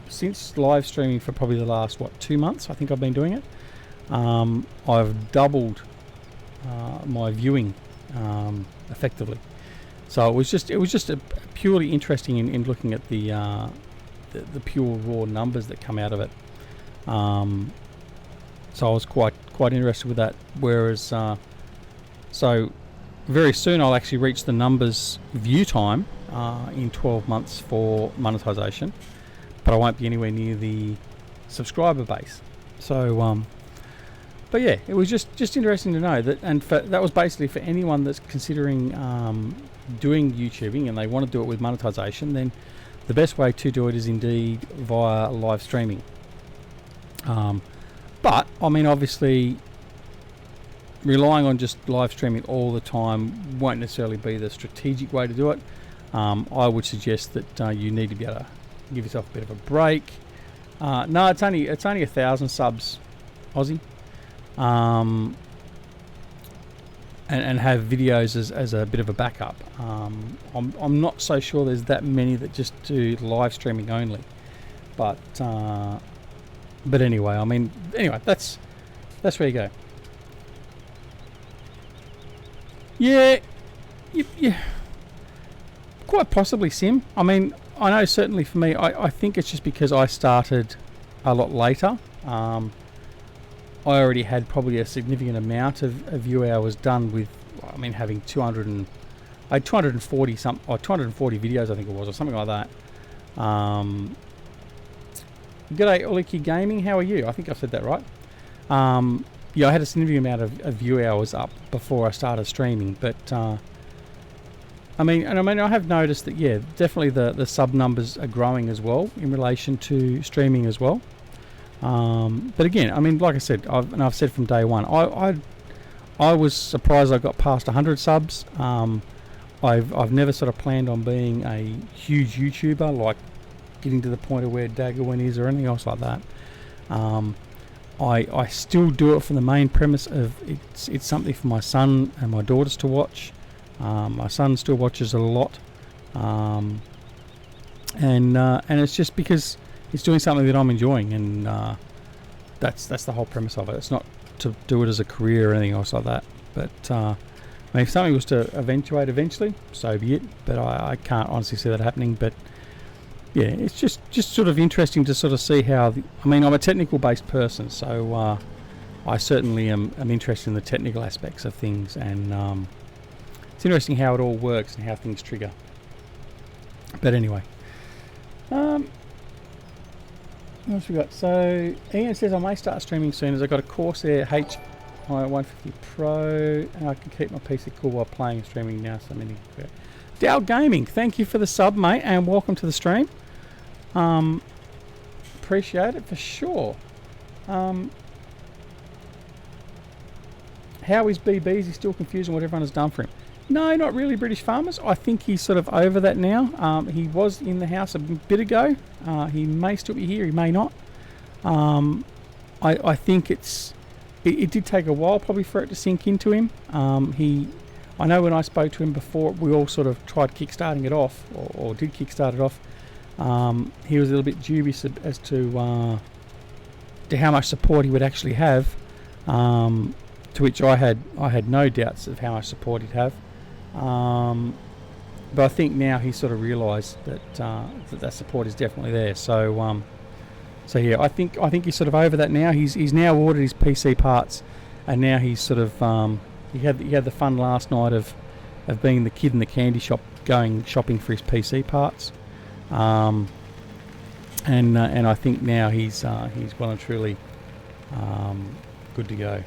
since live streaming for probably the last 2 months, I think I've been doing it. I've doubled my viewing effectively. So it was just purely interesting in looking at the pure raw numbers that come out of it. So I was quite interested with that. Whereas, so very soon I'll actually reach the numbers view time in 12 months for monetization, but I won't be anywhere near the subscriber base. So, but yeah, it was just interesting to know that, and that was basically for anyone that's considering doing YouTubing and they want to do it with monetization. Then the best way to do it is indeed via live streaming. But I mean, obviously, relying on just live streaming all the time won't necessarily be the strategic way to do it. I would suggest that you need to be able to give yourself a bit of a break. No, it's only 1,000 subs, Aussie, and have videos as a bit of a backup. I'm not so sure there's that many that just do live streaming only, but anyway, I mean, that's where you go. Yeah, quite possibly, Sim. I mean, I know certainly for me, I think it's just because I started a lot later. I already had probably a significant amount of view hours done with, I mean, having 200 and I had 240 or 240 videos, I think it was, or something like that. G'day, Oliki Gaming. How are you? I think I said that right. Yeah, I had a significant amount of view hours up before I started streaming, but I mean, I have noticed that, yeah, definitely the sub numbers are growing as well in relation to streaming as well. But again, I mean, like I said, I've said from day one, I was surprised I got past 100 subs. I've never sort of planned on being a huge YouTuber, like getting to the point of where Daggerwin is or anything else like that. I still do it for the main premise of it's something for my son and my daughters to watch. My son still watches a lot, and it's just because it's doing something that I'm enjoying, and that's the whole premise of it. It's not to do it as a career or anything else like that. But I mean, if something was to eventuate eventually, so be it. But I can't honestly see that happening. But yeah, it's just sort of interesting to sort of see how. I mean, I'm a technical based person, so I certainly am interested in the technical aspects of things, and it's interesting how it all works and how things trigger. But anyway, what else we got? So Ian says I may start streaming soon as I got a Corsair H150 Pro and I can keep my PC cool while playing and streaming now. So many. Dow Gaming, thank you for the sub, mate, and welcome to the stream. Appreciate it for sure. How is BB? Is he still confused on what everyone has done for him? No, not really, British Farmers. I think he's sort of over that now. He was in the house a bit ago. He may still be here, he may not. I think it did take a while probably for it to sink into him. I know when I spoke to him before, we all sort of tried kickstarting it off, or did kickstart it off. He was a little bit dubious as to how much support he would actually have. To which I had no doubts of how much support he'd have. But I think now he's sort of realised that support is definitely there. So yeah, I think he's sort of over that now. He's now ordered his PC parts, and now he's sort of he had the fun last night of being the kid in the candy shop going shopping for his PC parts. And I think now he's well and truly good to go.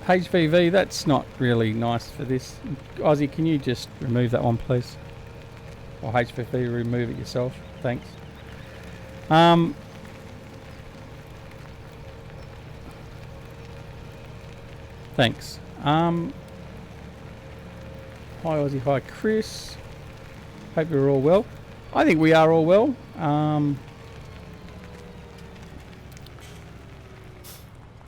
HVV, that's not really nice for this. Ozzy, can you just remove that one, please? Or HVV, remove it yourself. Thanks. Thanks. Hi Ozzy, hi Chris. Hope you're all well. I think we are all well. I'm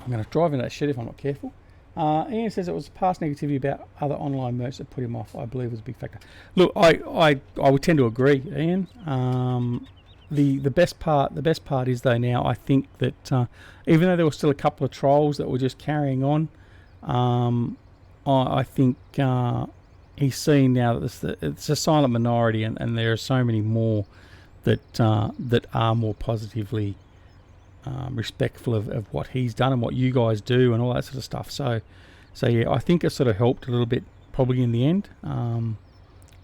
going to drive into that shed if I'm not careful. Ian says it was past negativity about other online merch that put him off. I believe was a big factor. Look, I would tend to agree, Ian. The best part is though now I think that even though there were still a couple of trolls that were just carrying on, I think he's seen now that it's a silent minority, and there are so many more that are more positively respectful of what he's done and what you guys do and all that sort of stuff. So yeah, I think it sort of helped a little bit probably in the end.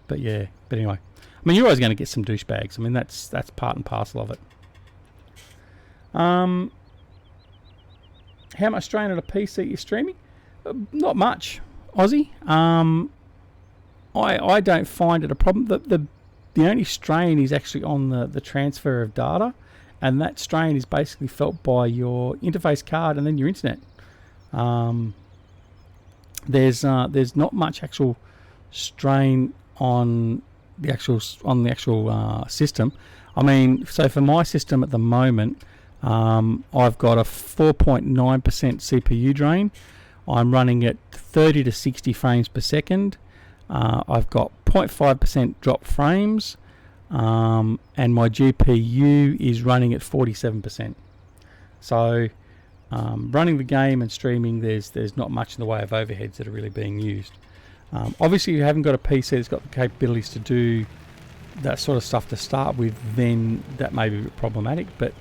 But anyway, I mean, you're always going to get some douchebags. I mean, that's part and parcel of it. How much strain on a PC you're streaming? Not much, Aussie. I don't find it a problem. The only strain is actually on the transfer of data. And that strain is basically felt by your interface card and then your internet. There's not much actual strain on the actual system. I mean, so for my system at the moment, I've got a 4.9% CPU drain. I'm running at 30 to 60 frames per second. I've got 0.5% drop frames. And my GPU is running at 47%. So running the game and streaming, there's not much in the way of overheads that are really being used. Obviously, if you haven't got a PC that's got the capabilities to do that sort of stuff to start with, then that may be a bit problematic. But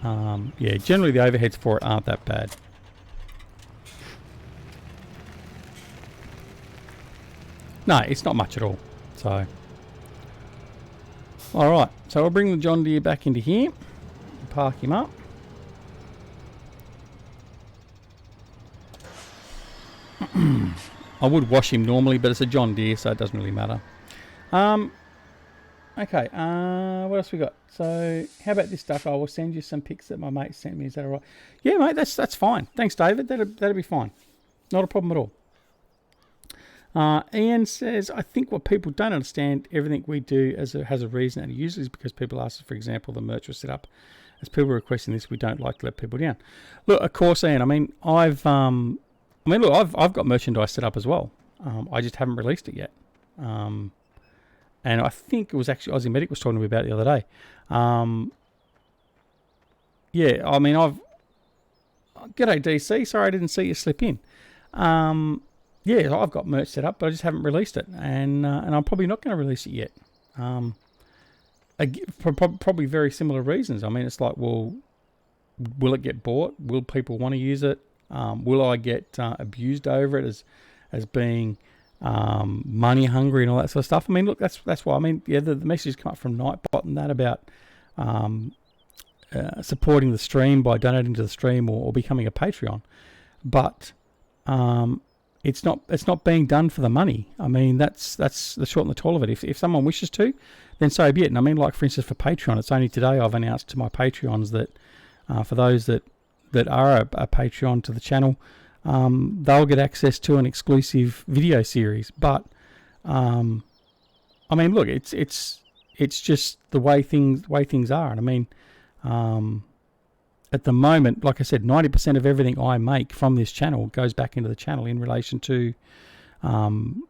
yeah, generally the overheads for it aren't that bad. No, it's not much at all. So, all right. So I'll bring the John Deere back into here, park him up. I would wash him normally, but it's a John Deere, so it doesn't really matter. Okay, what else we got? So, how about this stuff? I will send you some pics that my mate sent me. Is that all right? Yeah, mate, that's fine. Thanks, David. That'll be fine. Not a problem at all. Ian says, I think what people don't understand, everything we do has a reason, and usually is because people ask us, for example, the merch was set up. As people are requesting this, we don't like to let people down. Look, of course, Ian, I mean, I've got merchandise set up as well. I just haven't released it yet. And I think it was actually Aussie Medic was talking to me about it the other day. Yeah, I mean, G'day DC, sorry I didn't see you slip in. Yeah, I've got merch set up, but I just haven't released it. And I'm probably not going to release it yet. For probably very similar reasons. I mean, it's like, well, will it get bought? Will people want to use it? Will I get abused over it as being money hungry and all that sort of stuff? I mean, look, that's why. I mean, yeah, the messages come up from Nightbot and that about supporting the stream by donating to the stream or becoming a Patreon, but it's not being done for the money. I mean, that's the short and the tall of it. If someone wishes to, then so be it. And I mean, like for instance, for Patreon, it's only today I've announced to my Patreons that for those that are a Patreon to the channel, they'll get access to an exclusive video series. But I mean, look, it's just the way things are. And I mean, at the moment, like I said, 90% of everything I make from this channel goes back into the channel in relation to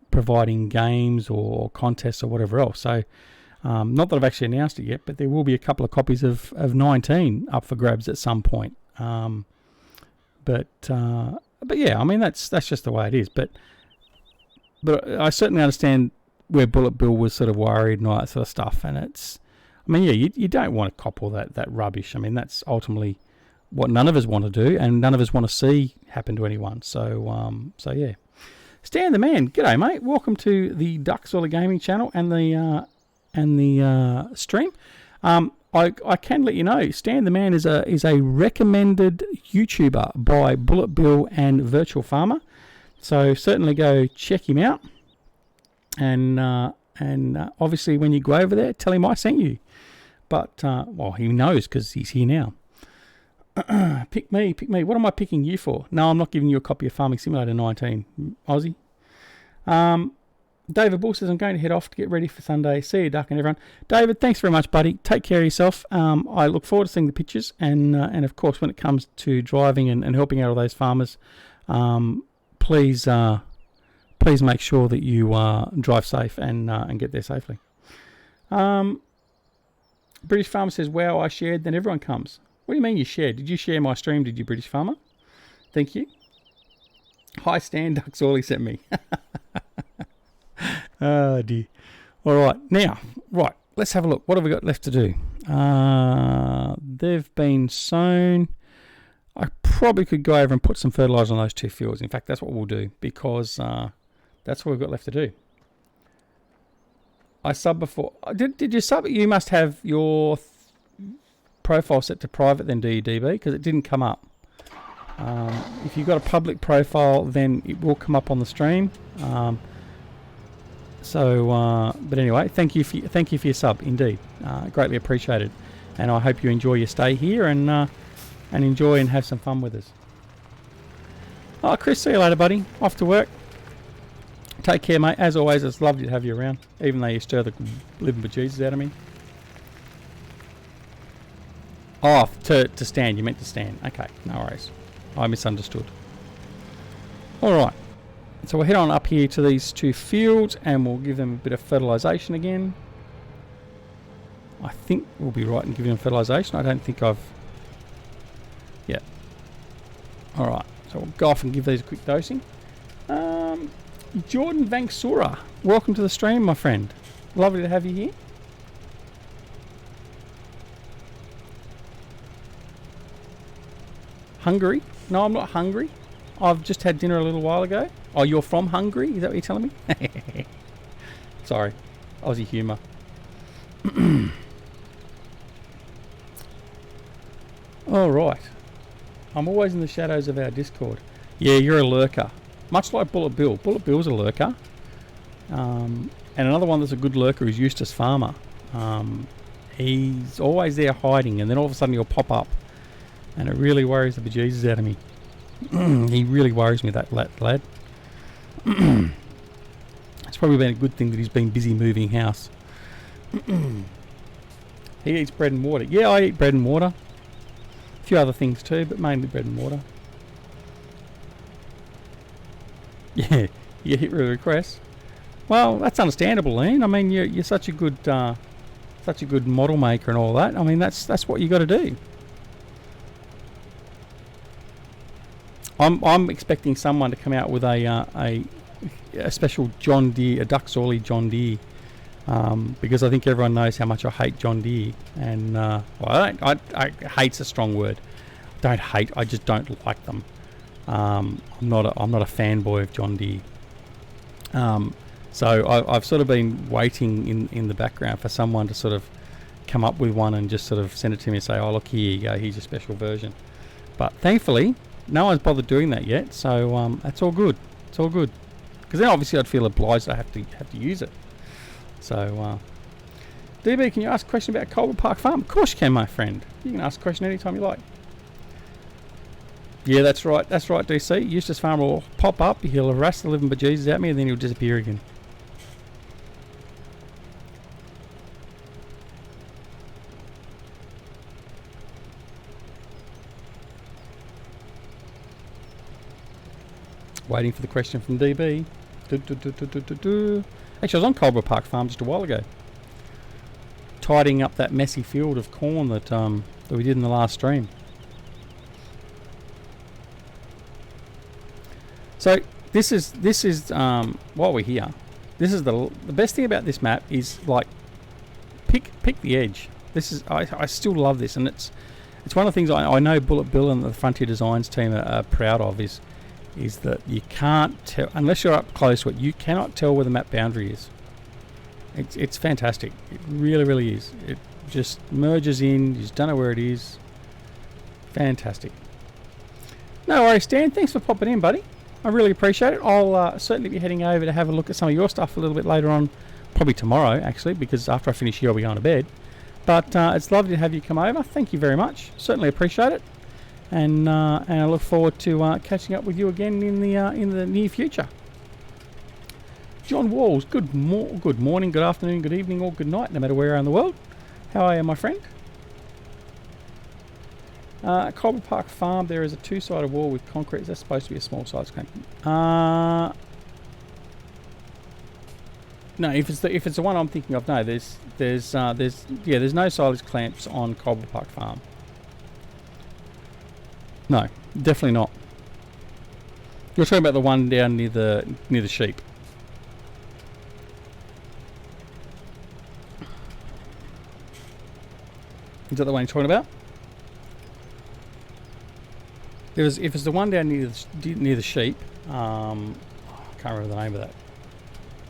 providing games or contests or whatever else. So not that I've actually announced it yet, but there will be a couple of copies of 19 up for grabs at some point. But yeah, I mean, that's just the way it is. But I certainly understand where Bullet Bill was sort of worried and all that sort of stuff. And it's, I mean, yeah, you don't want to cop all that rubbish. I mean, that's ultimately what none of us want to do, and none of us want to see happen to anyone. So yeah. Stan the Man, g'day mate. Welcome to the DoughBoy Gaming channel and the stream. I can let you know, Stan the Man is a recommended YouTuber by Bullet Bill and Virtual Farmer. So certainly go check him out. And obviously when you go over there, tell him I sent you. But, well, he knows because he's here now. Pick me. What am I picking you for? No, I'm not giving you a copy of Farming Simulator 19, Aussie. David Bull says, I'm going to head off to get ready for Sunday. See you, Duck and everyone. David, thanks very much, buddy. Take care of yourself. I look forward to seeing the pictures. And of course, when it comes to driving and helping out all those farmers, please make sure that you drive safe and get there safely. British Farmer says, wow, I shared, then everyone comes. What do you mean you shared? Did you share my stream, did you, British Farmer? Thank you. Hi, Stan, DoughBoy sent me. Oh, dear. All right, now, let's have a look. What have we got left to do? They've been sown. I probably could go over and put some fertiliser on those two fields. In fact, that's what we'll do, because that's what we've got left to do. I subbed before. Did you sub? You must have your profile set to private then, do you, DB? Because it didn't come up. If you've got a public profile, then it will come up on the stream. But anyway, thank you for your sub, indeed. Greatly appreciated, and I hope you enjoy your stay here and enjoy and have some fun with us. Oh, Chris, see you later, buddy. Off to work. Take care, mate. As always, it's lovely to have you around, even though you stir the living bejesus out of me. Oh, to stand. You meant to stand. Okay, no worries. I misunderstood. All right. So we'll head on up here to these two fields and we'll give them a bit of fertilisation again. I think we'll be right in giving them fertilisation. I don't think I've... Yeah. All right. So we'll go off and give these a quick dosing. Jordan Vanksura, welcome to the stream, my friend. Lovely to have you here. Hungary? No, I'm not hungry. I've just had dinner a little while ago. Oh, you're from Hungary? Is that what you're telling me? Sorry, Aussie humour. All right. I'm always in the shadows of our Discord. Yeah, you're a lurker. Much like Bullet Bill. Bullet Bill's a lurker. And another one that's a good lurker is Eustace Pharmer. He's always there hiding, and then all of a sudden he'll pop up. And it really worries the bejesus out of me. He really worries me, that lad. It's probably been a good thing that he's been busy moving house. He eats bread and water. Yeah, I eat bread and water. A few other things too, but mainly bread and water. Yeah, you hit requests. Well, that's understandable, Ian. I mean, you're such a good model maker and all that. I mean, that's what you got to do. I'm expecting someone to come out with a special John Deere, a Duxorley John Deere, because I think everyone knows how much I hate John Deere, and well, I hate's a strong word. Don't hate. I just don't like them. I'm not a fanboy of John Deere. So I've sort of been waiting in the background for someone to sort of come up with one and just sort of send it to me and say, oh look, here you go, here's a special version. But thankfully, no one's bothered doing that yet, so that's all good. It's all good. Because then obviously I'd feel obliged I have to use it. So, DB, can you ask a question about Colbert Park Farm? Of course you can, my friend. You can ask a question anytime you like. Yeah, that's right, DC. Eustace Farmer will pop up, he'll harass the living bejesus at me, and then he'll disappear again. Waiting for the question from DB. Actually, I was on Colbert Park Farm just a while ago, tidying up that messy field of corn that we did in the last stream. So this is while we're here, this is the best thing about this map is like pick the edge. This is I still love this, and it's one of the things I know Bullet Bill and the Frontier Designs team are proud of is that you can't tell, unless you're up close to it, you cannot tell where the map boundary is. It's fantastic. It really, really is. It just merges in, you just don't know where it is. Fantastic. No worries, Stan. Thanks for popping in, buddy. I really appreciate it. I'll certainly be heading over to have a look at some of your stuff a little bit later on, probably tomorrow, actually, because after I finish here, I'll be going to bed. But it's lovely to have you come over. Thank you very much. Certainly appreciate it. And I look forward to catching up with you again in the near future. John Walls, good morning, good afternoon, good evening, or good night, no matter where you are in the world. How are you, my friend? Colbert Park Farm, there is a two-sided wall with concrete. Is that supposed to be a small size clamp? No, if it's the one I'm thinking of, no. There's no silage clamps on Colbert Park Farm. No, definitely not. You're talking about the one down near the sheep. Is that the one you're talking about? If it's the one down near the sheep, I can't remember the name of that.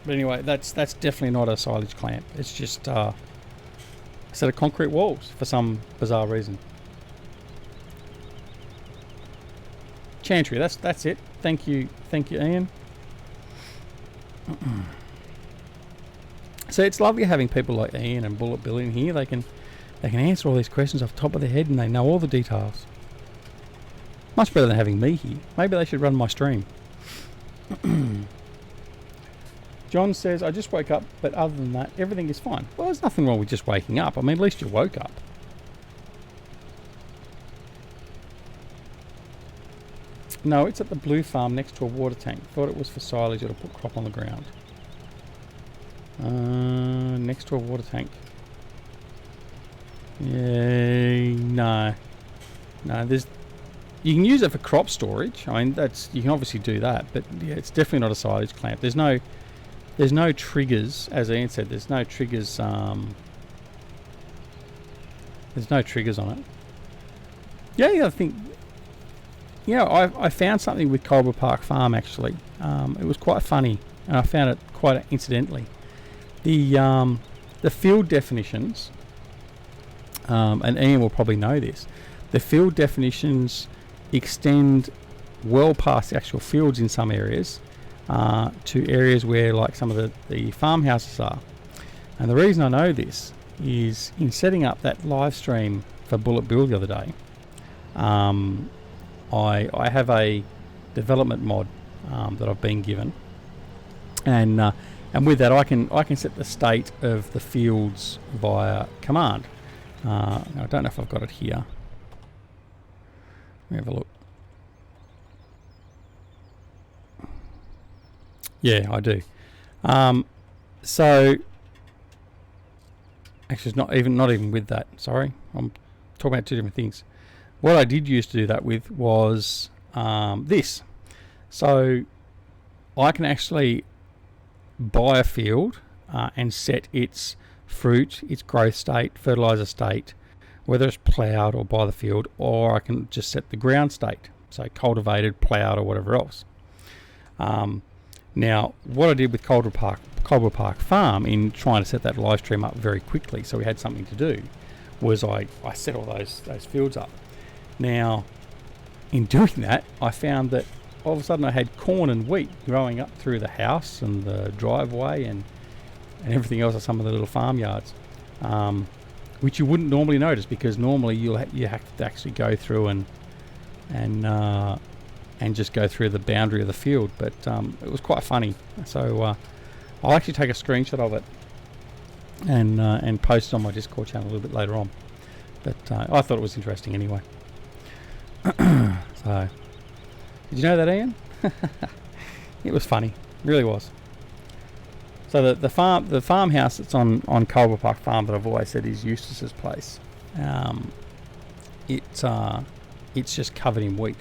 But anyway, that's definitely not a silage clamp. It's just a set of concrete walls for some bizarre reason. Chantry, that's it. Thank you, Ian. So it's lovely having people like Ian and Bullet Bill in here. They can answer all these questions off the top of their head and they know all the details. Much better than having me here. Maybe they should run my stream. John says, I just woke up, but other than that, everything is fine. Well, there's nothing wrong with just waking up. I mean, at least you woke up. No, it's at the blue farm next to a water tank. Thought it was for silage or to put crop on the ground. Next to a water tank. Yeah, no. You can use it for crop storage. I mean, you can obviously do that, but yeah, it's definitely not a silage clamp. There's no triggers, as Ian said. There's no triggers. There's no triggers on it. Yeah, the other thing. I found something with Colbert Park Farm actually. It was quite funny, and I found it quite incidentally. the field definitions, and Ian will probably know this, the field definitions extend well past the actual fields in some areas to areas where like some of the farmhouses are. And the reason I know this is in setting up that live stream for Bullet Bill the other day, I have a development mod that I've been given, and with that I can set the state of the fields via command. Now I don't know if I've got it here. Let me have a look. Yeah, I do. So actually, it's not even with that. Sorry, I'm talking about two different things. What I did used to do that with was this. So I can actually buy a field and set its fruit, its growth state, fertilizer state, whether it's ploughed or by the field, or I can just set the ground state, so cultivated, ploughed, or whatever else. Now, what I did with Coldwell Park Farm in trying to set that live stream up very quickly, so we had something to do, was I set all those fields up. Now, in doing that, I found that all of a sudden I had corn and wheat growing up through the house and the driveway and everything else of some of the little farmyards, which you wouldn't normally notice, because normally you have to actually go through and just go through the boundary of the field. But it was quite funny. So I'll actually take a screenshot of it and post it on my Discord channel a little bit later on. But I thought it was interesting anyway. So, did you know that, Ian? It was funny, it really was. So the farmhouse that's on Coldwell Park Farm that I've always said is Eustace's place. It's just covered in wheat.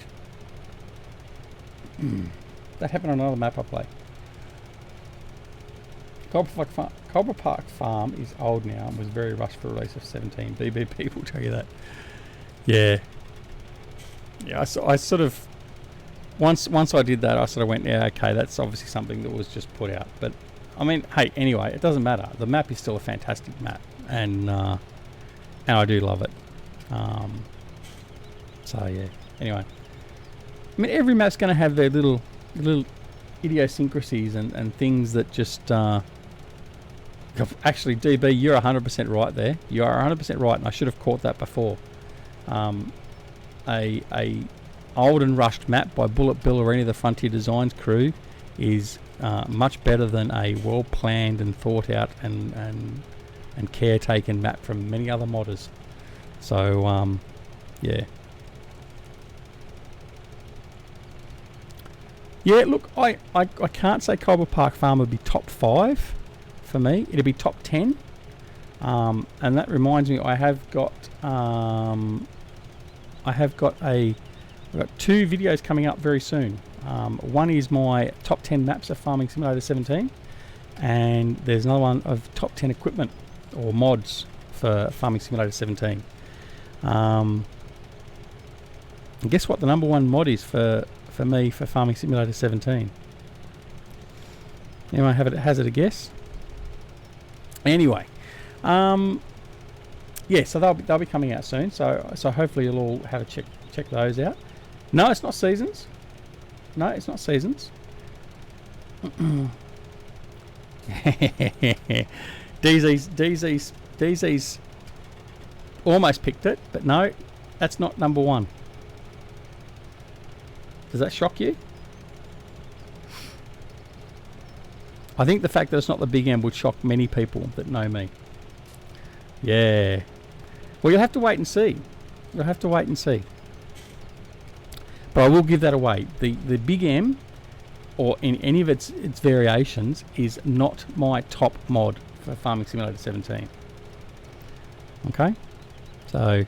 That happened on another map I played. Coldwell Park Farm is old now and was very rushed for release of 17. BBP will tell you that. Yeah. Yeah, I sort of once I did that, I sort of went, yeah, okay, that's obviously something that was just put out. But I mean, hey, anyway, it doesn't matter. The map is still a fantastic map, and I do love it. So yeah. Anyway, I mean, every map's going to have their little idiosyncrasies and things that just. Actually, DB, you're 100% right there. You are 100% right, and I should have caught that before. A old and rushed map by Bullet Bill or any of the Frontier Designs crew is much better than a well planned and thought out and caretaken map from many other modders. So yeah. Yeah, look, I can't say Coldwell Park Farm would be top 5 for me. It'd be top 10. And that reminds me, I've got 2 videos coming up very soon. One is my top 10 maps of Farming Simulator 17, and there's another one of top 10 equipment or mods for Farming Simulator 17. And guess what the number 1 mod is for me for Farming Simulator 17? Anyone has it a guess? Anyway, yeah, so they'll be coming out soon. So hopefully you'll all have a check those out. No, it's not seasons. No, it's not seasons. DZ's almost picked it, but no, that's not number 1. Does that shock you? I think the fact that it's not the Big M would shock many people that know me. Yeah. Well, you'll have to wait and see. You'll have to wait and see. But I will give that away. The Big M, or in any of its variations, is not my top mod for Farming Simulator 17. Okay? So,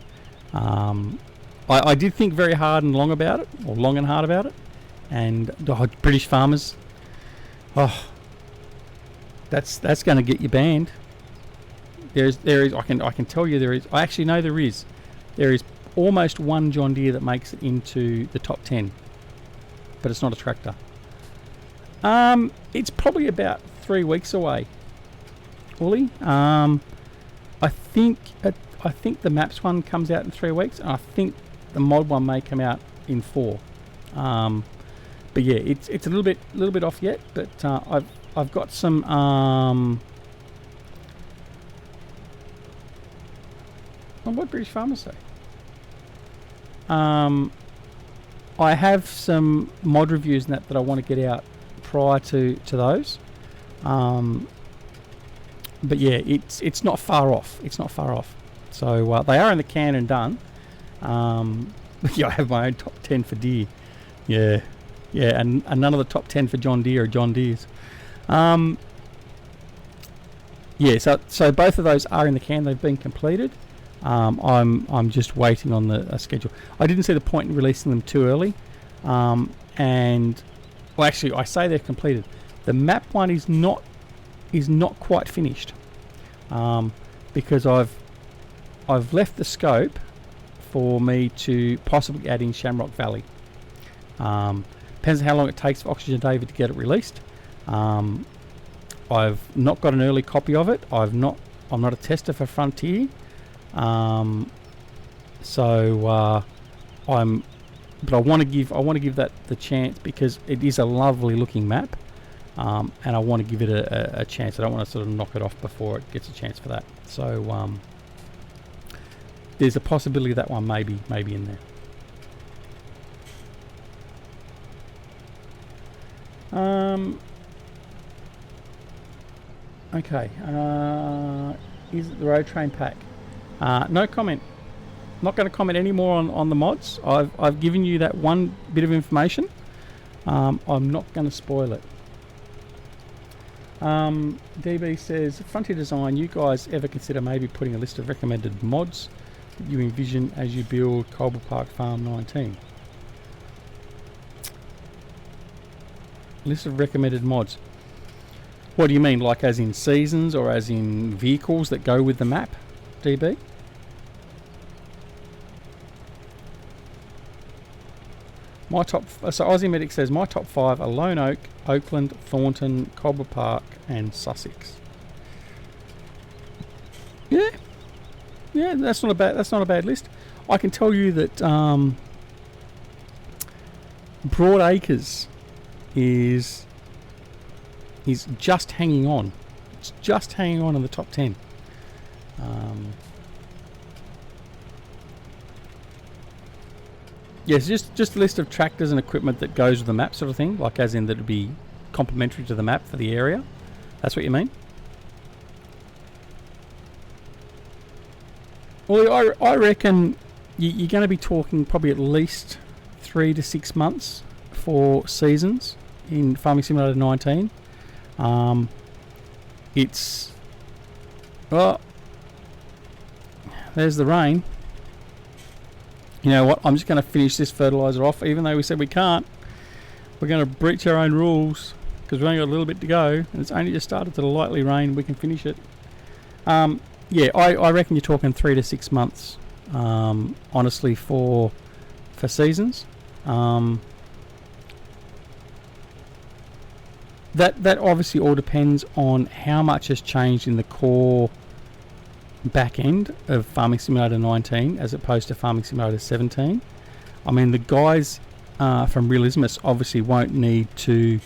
I did think very hard and long about it, or long and hard about it, and British farmers, that's going to get you banned. There is. I can tell you there is. I actually know there is. There is almost one John Deere that makes it into the top 10, but it's not a tractor. It's probably about 3 weeks away. Uli. I think the maps one comes out in 3 weeks, and I think the mod one may come out in 4. But yeah, it's a little bit off yet. But I've got some. What British farmers say? I have some mod reviews and that I want to get out prior to those. But yeah, it's not far off. It's not far off. So they are in the can and done. Yeah, I have my own top 10 for deer. Yeah, and none of the top 10 for John Deere are John Deere's. Yeah, so both of those are in the can. They've been completed. I'm just waiting on the schedule. I didn't see the point in releasing them too early. And well, actually, I say they're completed. The map one is not quite finished, because I've left the scope for me to possibly add in Shamrock Valley. Depends on how long it takes for Oxygen David to get it released. I've not got an early copy of it. I'm not a tester for Frontier. But I want to give that the chance, because it is a lovely looking map, and I want to give it a chance. I don't want to sort of knock it off before it gets a chance for that. So there's a possibility that one may be in there. Okay. Is it the road train pack? No comment. Not going to comment any more on the mods. I've given you that one bit of information. I'm not going to spoil it. DB says, Frontier Design, you guys ever consider maybe putting a list of recommended mods that you envision as you build Cobble Park Farm 19? List of recommended mods. What do you mean, like as in seasons or as in vehicles that go with the map, DB? My top, so Aussie Medic says my top 5 are Lone Oak, Oakland, Thornton, Cobble Park, and Sussex. Yeah, that's not a bad list. I can tell you that Broad Acres is just hanging on. It's just hanging on in the top 10. Yes, just a list of tractors and equipment that goes with the map, sort of thing, like as in that it'd be complementary to the map for the area. That's what you mean? Well, I reckon you're going to be talking probably at least 3 to 6 months for seasons in Farming Simulator 19. It's, well, there's the rain. You know what, I'm just going to finish this fertiliser off, even though we said we can't. We're going to breach our own rules, because we've only got a little bit to go, and it's only just started to lightly rain. We can finish it. Yeah, I reckon you're talking 3 to 6 months, honestly, for seasons. That obviously all depends on how much has changed in the core back end of Farming Simulator 19 as opposed to Farming Simulator 17. I mean, the guys from Realismus obviously won't need to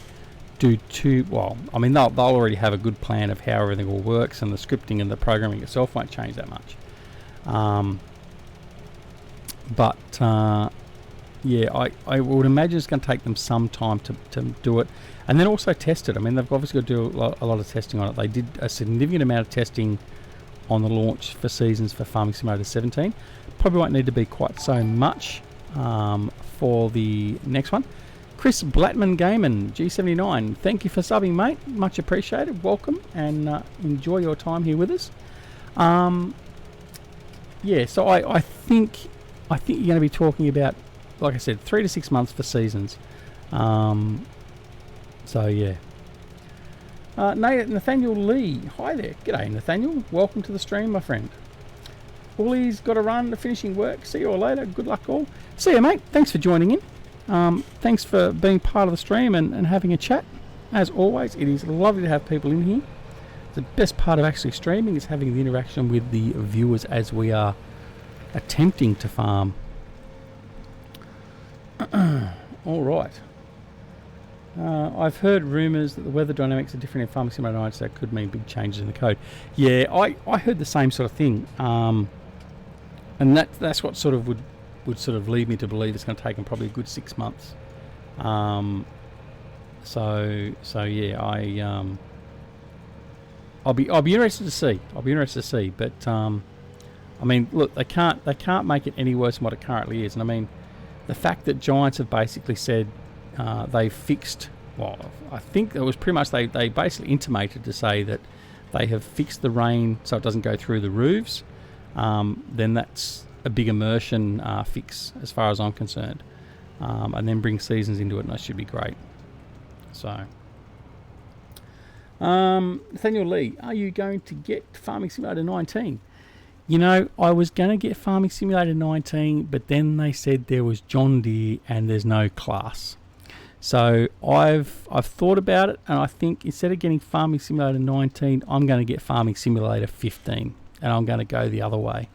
do too well. I mean, they'll already have a good plan of how everything all works, and the scripting and the programming itself won't change that much. Yeah, I would imagine it's going to take them some time to do it, and then also test it. I mean, they've obviously got to do a lot of testing on it. They did a significant amount of testing on the launch for seasons for Farming Simulator 17. Probably won't need to be quite so much for the next one. Chris Blattman Gaiman, G79, thank you for subbing, mate. Much appreciated. Welcome, and enjoy your time here with us. Yeah, so I think you're going to be talking about, like I said, 3 to 6 months for seasons. So yeah. Nathaniel Lee, hi there. G'day, Nathaniel. Welcome to the stream, my friend. Uli's got to run to finishing work. See you all later. Good luck all. See you, mate. Thanks for joining in. Thanks for being part of the stream and having a chat. As always, it is lovely to have people in here. The best part of actually streaming is having the interaction with the viewers as we are attempting to farm. All right. I've heard rumours that the weather dynamics are different in Farming Simulator 9, so that could mean big changes in the code. Yeah, I heard the same sort of thing, and that's what sort of would sort of lead me to believe it's going to take them probably a good 6 months. So yeah, I'll be interested to see. But I mean, look, they can't make it any worse than what it currently is. And I mean, the fact that Giants have basically said they fixed. Well, I think it was pretty much they basically intimated to say that they have fixed the rain so it doesn't go through the roofs. Then that's a big immersion fix as far as I'm concerned. And then bring seasons into it, and that should be great. So, Nathaniel Lee, are you going to get Farming Simulator 19? You know, I was going to get Farming Simulator 19, but then they said there was John Deere and there's no class. So I've thought about it, and I think instead of getting Farming Simulator 19, I'm going to get Farming Simulator 15, and I'm going to go the other way.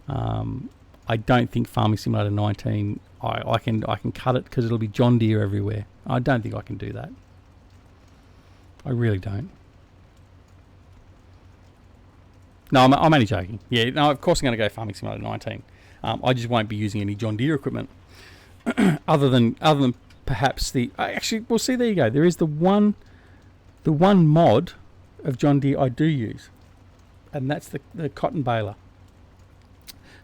I don't think Farming Simulator 19. I can cut it because it'll be John Deere everywhere. I don't think I can do that. I really don't. No, I'm only joking. Yeah, no, of course I'm going to go Farming Simulator 19. I just won't be using any John Deere equipment, other than perhaps the. Actually, well, see, there you go. There is the one mod of John Deere I do use, and that's the cotton baler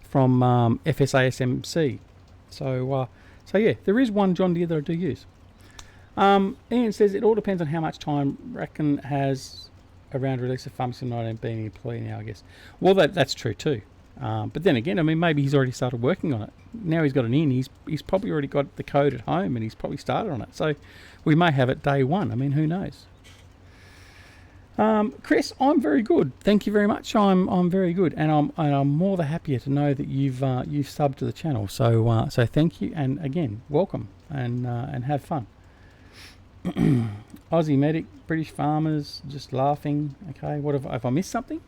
from FSASMC. So yeah, there is one John Deere that I do use. Ian says it all depends on how much time Reckon has around release of Farming Simulator and being an employee now, I guess. Well, that's true too. But then again, I mean, maybe he's already started working on it. Now he's got an in. He's probably already got the code at home, and he's probably started on it. So we may have it day one. I mean, who knows? Chris, I'm very good. Thank you very much. I'm very good, and I'm more the happier to know that you've subbed to the channel. So thank you, and again, welcome, and have fun. Aussie Medic, British Farmers, just laughing. Okay, what have I missed something?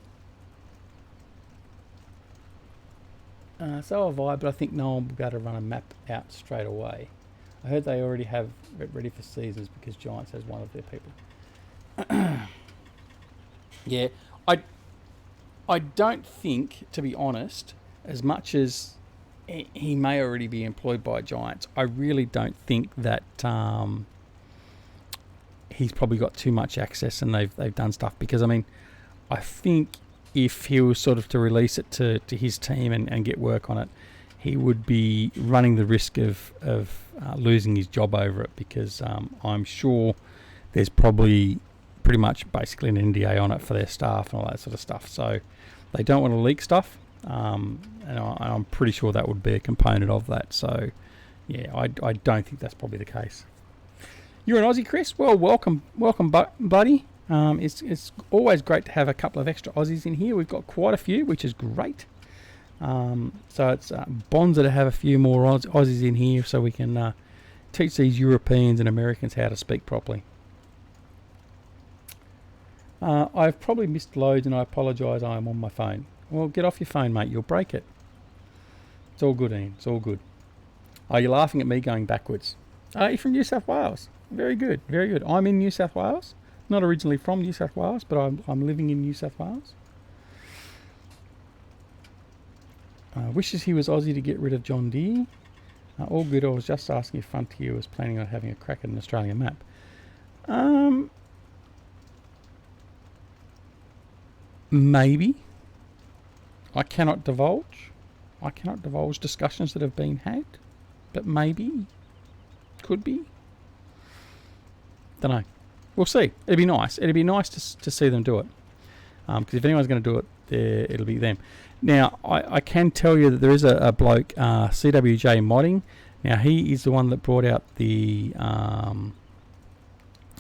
So have I, but I think no one will be able to run a map out straight away. I heard they already have it ready for seasons because Giants has one of their people. Yeah, I don't think, to be honest, as much as he may already be employed by Giants, I really don't think that he's probably got too much access and they've done stuff. Because, I mean, I think if he was sort of to release it to his team and get work on it, he would be running the risk of losing his job over it, because I'm sure there's probably pretty much basically an NDA on it for their staff and all that sort of stuff. So they don't want to leak stuff, and I'm pretty sure that would be a component of that. So yeah, I don't think that's probably the case. You're an Aussie, Chris? Well, welcome, buddy. It's always great to have a couple of extra Aussies in here. We've got quite a few, which is great. So it's bonza to have a few more Aussies in here so we can teach these Europeans and Americans how to speak properly. I've probably missed loads and I apologise, I am on my phone. Well, get off your phone, mate, you'll break it. It's all good, Ian, it's all good. Are you laughing at me going backwards? You're from New South Wales. Very good, very good. I'm in New South Wales. Not originally from New South Wales, but I'm living in New South Wales. Wishes he was Aussie to get rid of John Deere. All good, I was just asking if Frontier was planning on having a crack at an Australian map. Maybe. I cannot divulge discussions that have been had, but maybe. Could be. Don't know. We'll see. It'd be nice. It'd be nice to see them do it. Because if anyone's going to do it, it'll be them. Now, I can tell you that there is a bloke, CWJ Modding. Now, he is the one that brought out the,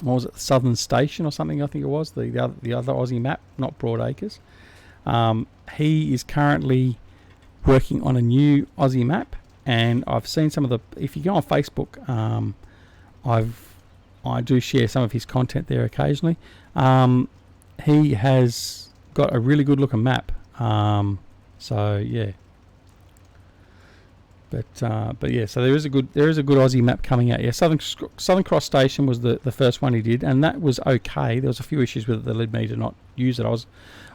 what was it, Southern Station or something, I think it was, the other Aussie map, not Broadacres. He is currently working on a new Aussie map, and I've seen some of the, if you go on Facebook, I do share some of his content there occasionally. he has got a really good looking map. So yeah. But yeah, so there is a good Aussie map coming out. Yeah, Southern Cross Station was the first one he did, and that was okay. There was a few issues with it that led me to not use it. I was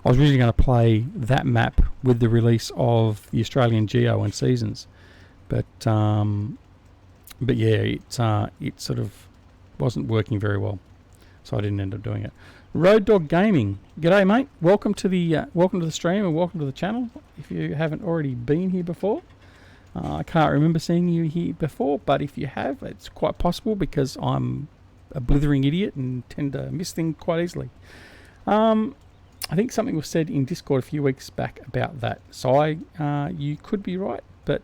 originally going to play that map with the release of the Australian Geo and Seasons, but yeah, it sort of wasn't working very well, so I didn't end up doing it. Road Dog Gaming, g'day mate. Welcome to the stream and welcome to the channel. If you haven't already been here before. I can't remember seeing you here before, but if you have, it's quite possible because I'm a blithering idiot and tend to miss things quite easily. I think something was said in Discord a few weeks back about that. So you could be right, but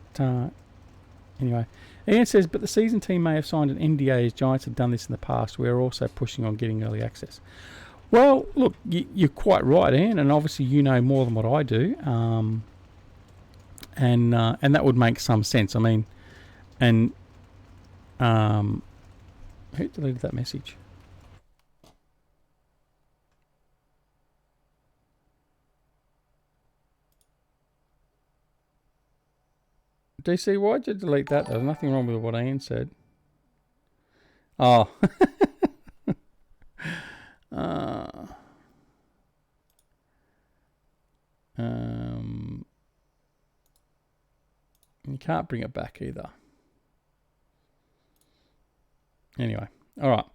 anyway. Ian says, but the season team may have signed an NDA as Giants have done this in the past. We're also pushing on getting early access. Well, look, you're quite right, Ian, and obviously you know more than what I do. And that would make some sense. I mean, and who deleted that message? DC, why'd you delete that? There's nothing wrong with what Ian said. Oh. You can't bring it back either. Anyway, all right.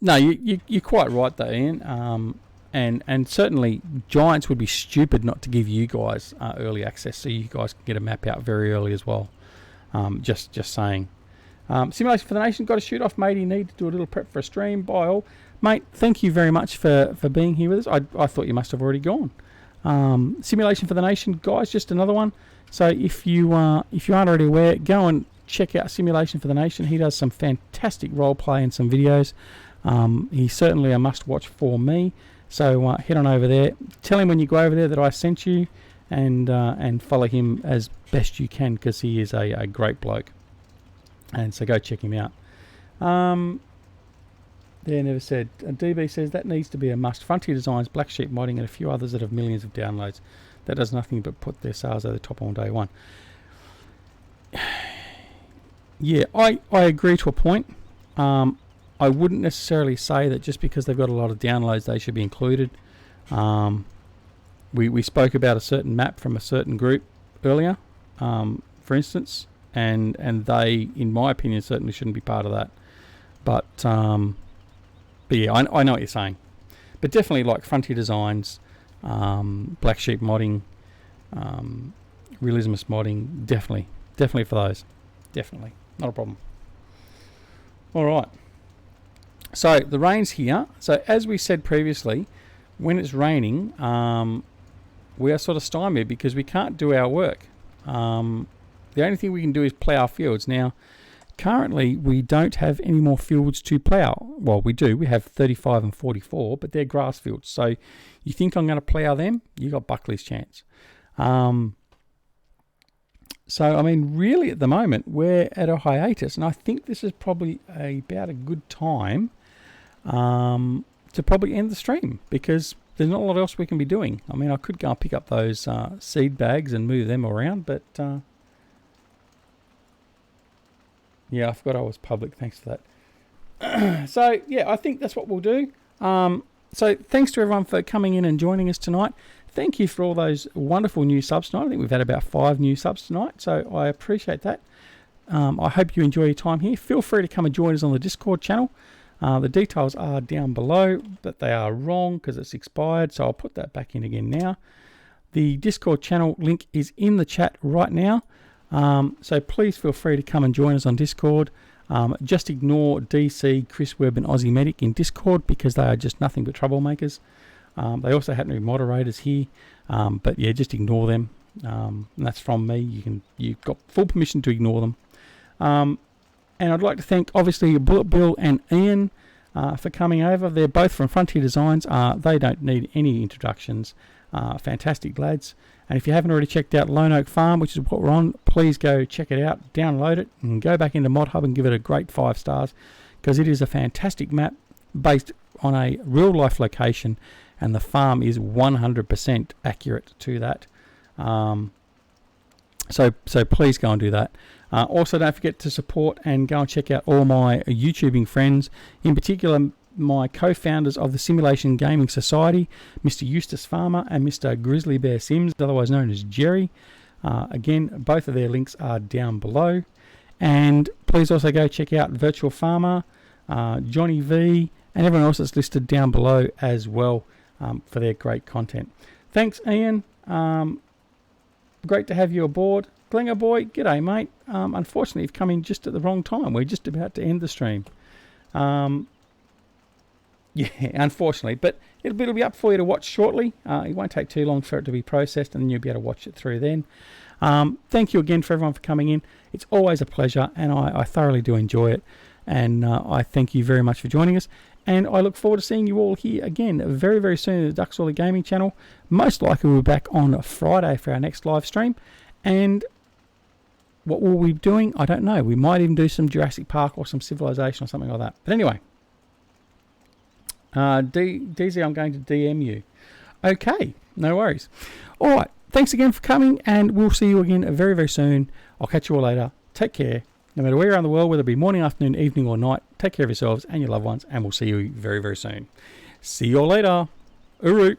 No, you're quite right though, Ian. And certainly Giants would be stupid not to give you guys early access, so you guys can get a map out very early as well. Just saying. Simulation for the Nation, got a shoot off, mate. You need to do a little prep for a stream. Bye all, mate. Thank you very much for being here with us. I thought you must have already gone. Simulation for the Nation, guys. Just another one. So if you aren't already aware, go and check out Simulation for the Nation. He does some fantastic role play and some videos. He's certainly a must watch for me. So head on over there. Tell him when you go over there that I sent you, and follow him as best you can because he is a great bloke. And so go check him out. There, never said. DB says that needs to be a must. Frontier Designs, Black Sheep Modding, and a few others that have millions of downloads. That does nothing but put their sales over the top on day one. Yeah, I agree to a point. I wouldn't necessarily say that just because they've got a lot of downloads they should be included. We spoke about a certain map from a certain group earlier, for instance, and they, in my opinion, certainly shouldn't be part of that. But yeah, I know what you're saying. But definitely like Frontier Designs, Black Sheep Modding, Realismus Modding, definitely for those. Definitely, not a problem. All right. So the rain's here. So as we said previously, when it's raining, we are sort of stymied because we can't do our work. The only thing we can do is plough fields. Now, currently we don't have any more fields to plough. Well, we do. We have 35 and 44, but they're grass fields. So you think I'm going to plough them? You got Buckley's chance. So, I mean, really at the moment, we're at a hiatus, and I think this is probably about a good time to probably end the stream because there's not a lot else we can be doing. I mean, I could go and pick up those seed bags and move them around, but yeah, I forgot I was public. Thanks for that. So, yeah, I think that's what we'll do. So, thanks to everyone for coming in and joining us tonight. Thank you for all those wonderful new subs tonight. I think we've had about 5 new subs tonight, so I appreciate that. I hope you enjoy your time here. Feel free to come and join us on the Discord channel. The details are down below, but they are wrong because it's expired, so I'll put that back in again now. The Discord channel link is in the chat right now, so please feel free to come and join us on Discord. Just ignore DC, Chris Webb and Aussie Medic in Discord because they are just nothing but troublemakers. They also happen to be moderators here, but yeah, just ignore them. And that's from me. You've got full permission to ignore them. And I'd like to thank obviously Bullet Bill and Ian for coming over. They're both from Frontier Designs. They don't need any introductions. Fantastic lads. And if you haven't already checked out Lone Oak Farm, which is what we're on, please go check it out, download it, and go back into Mod Hub and give it a great 5 stars because it is a fantastic map based on a real life location. and the farm is 100% accurate to that. So please go and do that. Also, don't forget to support and go and check out all my YouTubing friends, in particular my co-founders of the Simulation Gaming Society, Mr. Eustace Pharmer and Mr. Grizzly Bear Sims, otherwise known as Jerry. Again, both of their links are down below. And please also go check out Virtual Farmer, Johnny V, and everyone else that's listed down below as well for their great content. Thanks, Ian. Great to have you aboard. Glinger Boy, g'day, mate. Unfortunately, you've come in just at the wrong time. We're just about to end the stream. Yeah, unfortunately, but it'll be up for you to watch shortly. It won't take too long for it to be processed, and then you'll be able to watch it through then. Thank you again for everyone for coming in. It's always a pleasure, and I thoroughly do enjoy it. And I thank you very much for joining us. And I look forward to seeing you all here again very, very soon at the DoughBoy Gaming channel. Most likely we'll be back on Friday for our next live stream. And what will we be doing? I don't know. We might even do some Jurassic Park or some Civilization or something like that. But anyway, DZ, I'm going to DM you. Okay, no worries. All right, thanks again for coming, and we'll see you again very, very soon. I'll catch you all later. Take care. No matter where you're around the world, whether it be morning, afternoon, evening, or night, take care of yourselves and your loved ones, and we'll see you very, very soon. See you all later. Uru.